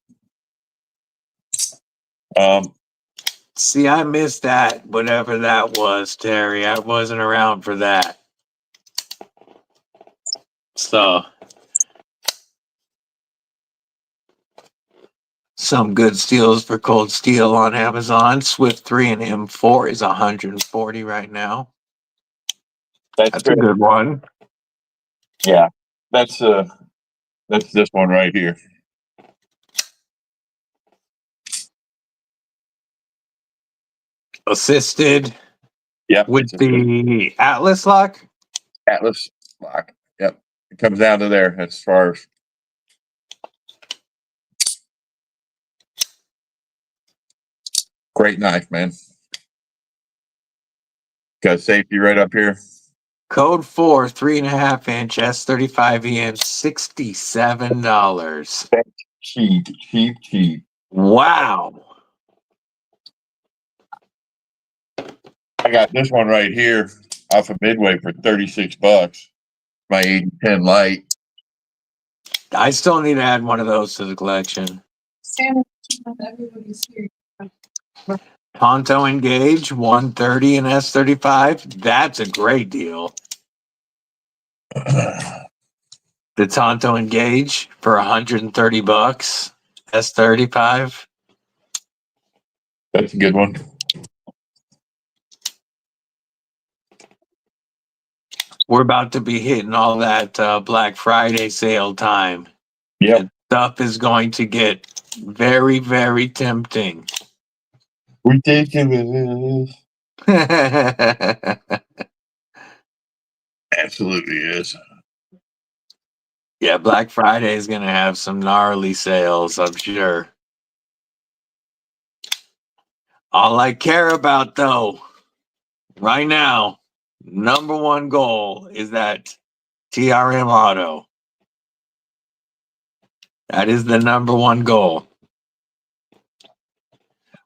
See, I missed that, whatever that was, Terry. I wasn't around for that. So, some good steals for Cold Steel on Amazon. Swift 3 and M4 is 140 right now. That's a good one. Yeah, that's this one right here. Assisted Yep, with the Atlas lock. Atlas lock. Yep, it comes down to there as far as. Great knife, man. Got safety right up here. Code 4, 3.5 inch S35 EM, $67. Cheap. Wow. I got this one right here off of Midway for $36. My 8010 light. I still need to add one of those to the collection. Sam, everybody's here. Tonto Engage 130 and S35. That's a great deal. The Tonto Engage for $130. S35. That's a good one. We're about to be hitting all that Black Friday sale time. Yep. And stuff is going to get very, very tempting. Ridiculous. Absolutely is. Yeah, Black Friday is going to have some gnarly sales, I'm sure. All I care about, though, right now, number one goal is that TRM Auto. That is the number one goal.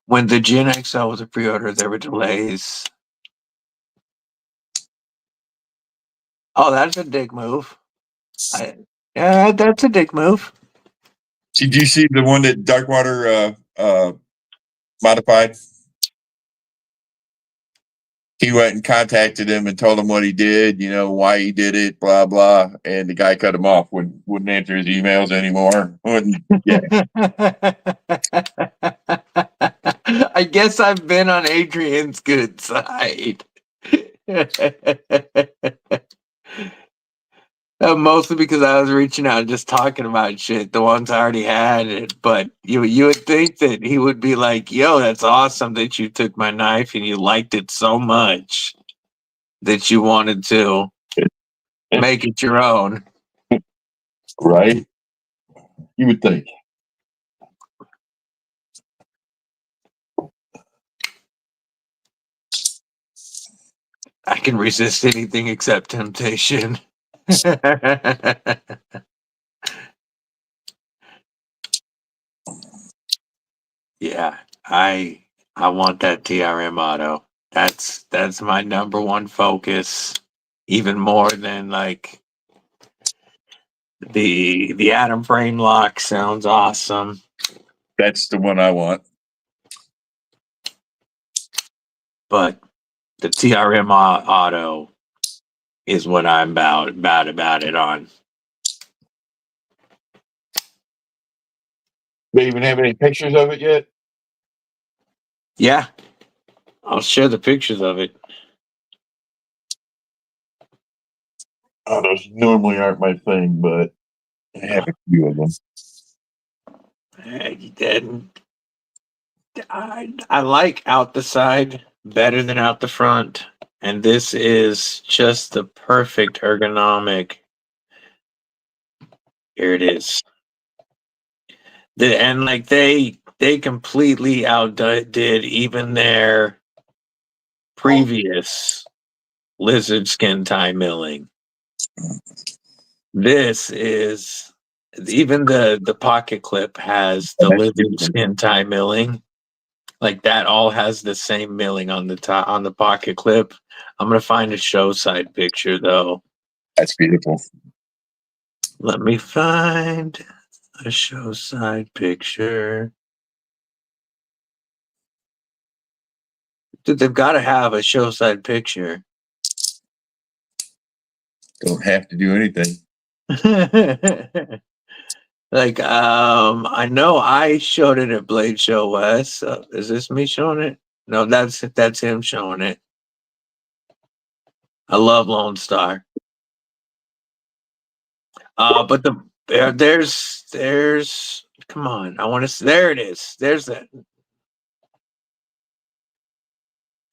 When the Gen XL was a pre-order, there were delays. Oh, that's a dick move. Yeah, that's a dick move. Did you see the one that Darkwater modified? He went and contacted him and told him what he did, why he did it, blah blah, and the guy cut him off. Wouldn't answer his emails anymore. I guess I've been on Adrian's good side. Mostly because I was reaching out and just talking about shit. The ones I already had it, but you would think that he would be like, "Yo, that's awesome that you took my knife and you liked it so much that you wanted to make it your own." Right? You would think. I can resist anything except temptation. Yeah, I want that TRM auto. That's my number one focus, even more than like the atom frame lock sounds awesome. That's the one I want. But the TRM auto is what I'm about it on. They even have any pictures of it yet? Yeah, I'll share the pictures of it. Oh, those normally aren't my thing, but I have a few of them. I like out the side better than out the front, and this is just the perfect ergonomic. Here it is. And like they completely outdid even their previous lizard skin tie milling. This is even the pocket clip has the That's living beautiful. skin tie milling. Like that all has the same milling on the top on the pocket clip. I'm gonna find a show side picture though. That's beautiful. Let me find a show side picture. Dude, they've got to have a show side picture. Don't have to do anything. Like, I know I showed it at Blade Show West. Is this me showing it? No, that's him showing it. I love Lone Star. But there's come on, I want to. There it is. There's that.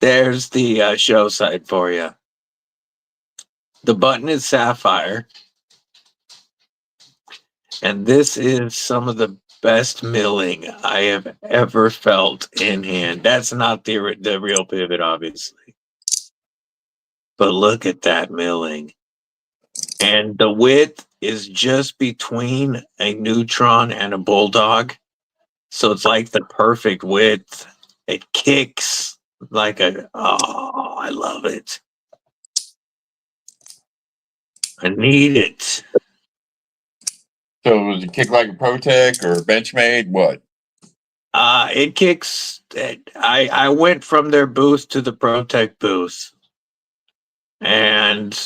There's the show side for you. The button is sapphire, and this is some of the best milling I have ever felt in hand. That's not the real pivot, obviously, but look at that milling. And the width is just between a Neutron and a Bulldog. So it's like the perfect width. It kicks like oh, I love it. I need it. So was it kick like a Protec or Benchmade? What? It kicks. I went from their booth to the Protec booth. And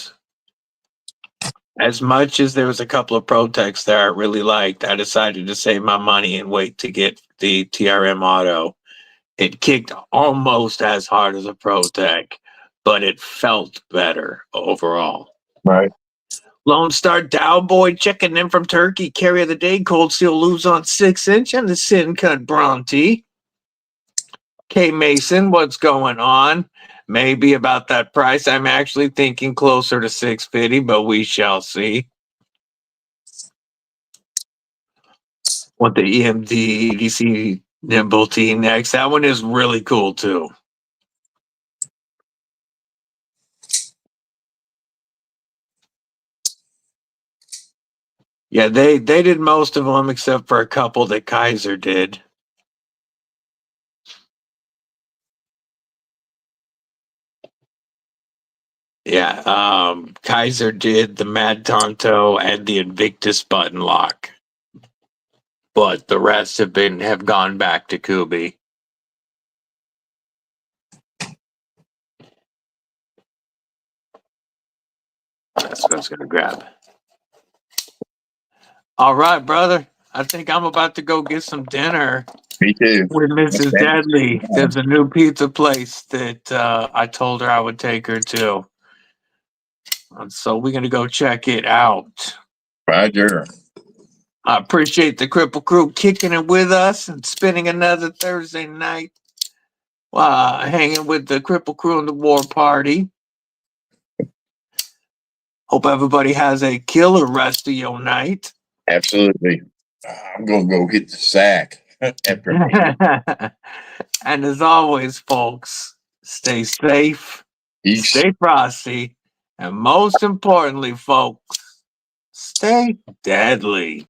as much as there was a couple of Protecs there I really liked, I decided to save my money and wait to get the TRM Auto. It kicked almost as hard as a Protec, but it felt better overall. Right. Lone Star Dowboy checking in from Turkey. Carry of the day, Cold Steel Lose on 6-inch and the Sin Cut Bronte. K Mason, what's going on? Maybe about that price. I'm actually thinking closer to $650, but we shall see. Want the EMD EDC Nimble T next. That one is really cool too. Yeah, they did most of them except for a couple that Kaiser did. Yeah, Kaiser did the Mad Tonto and the Invictus button lock, but the rest have gone back to Kubi. That's what I was gonna grab. All right, brother. I think I'm about to go get some dinner Me too. with Mrs. Deadly. There's a new pizza place that I told her I would take her to. And so we're going to go check it out. Roger. I appreciate the Kripple Krew kicking it with us and spending another Thursday night hanging with the Kripple Krew and the WarParty. Hope everybody has a killer rest of your night. Absolutely. I'm gonna go hit the sack after. And as always, folks, stay safe, Peace. stay frosty, and most importantly, folks, stay deadly.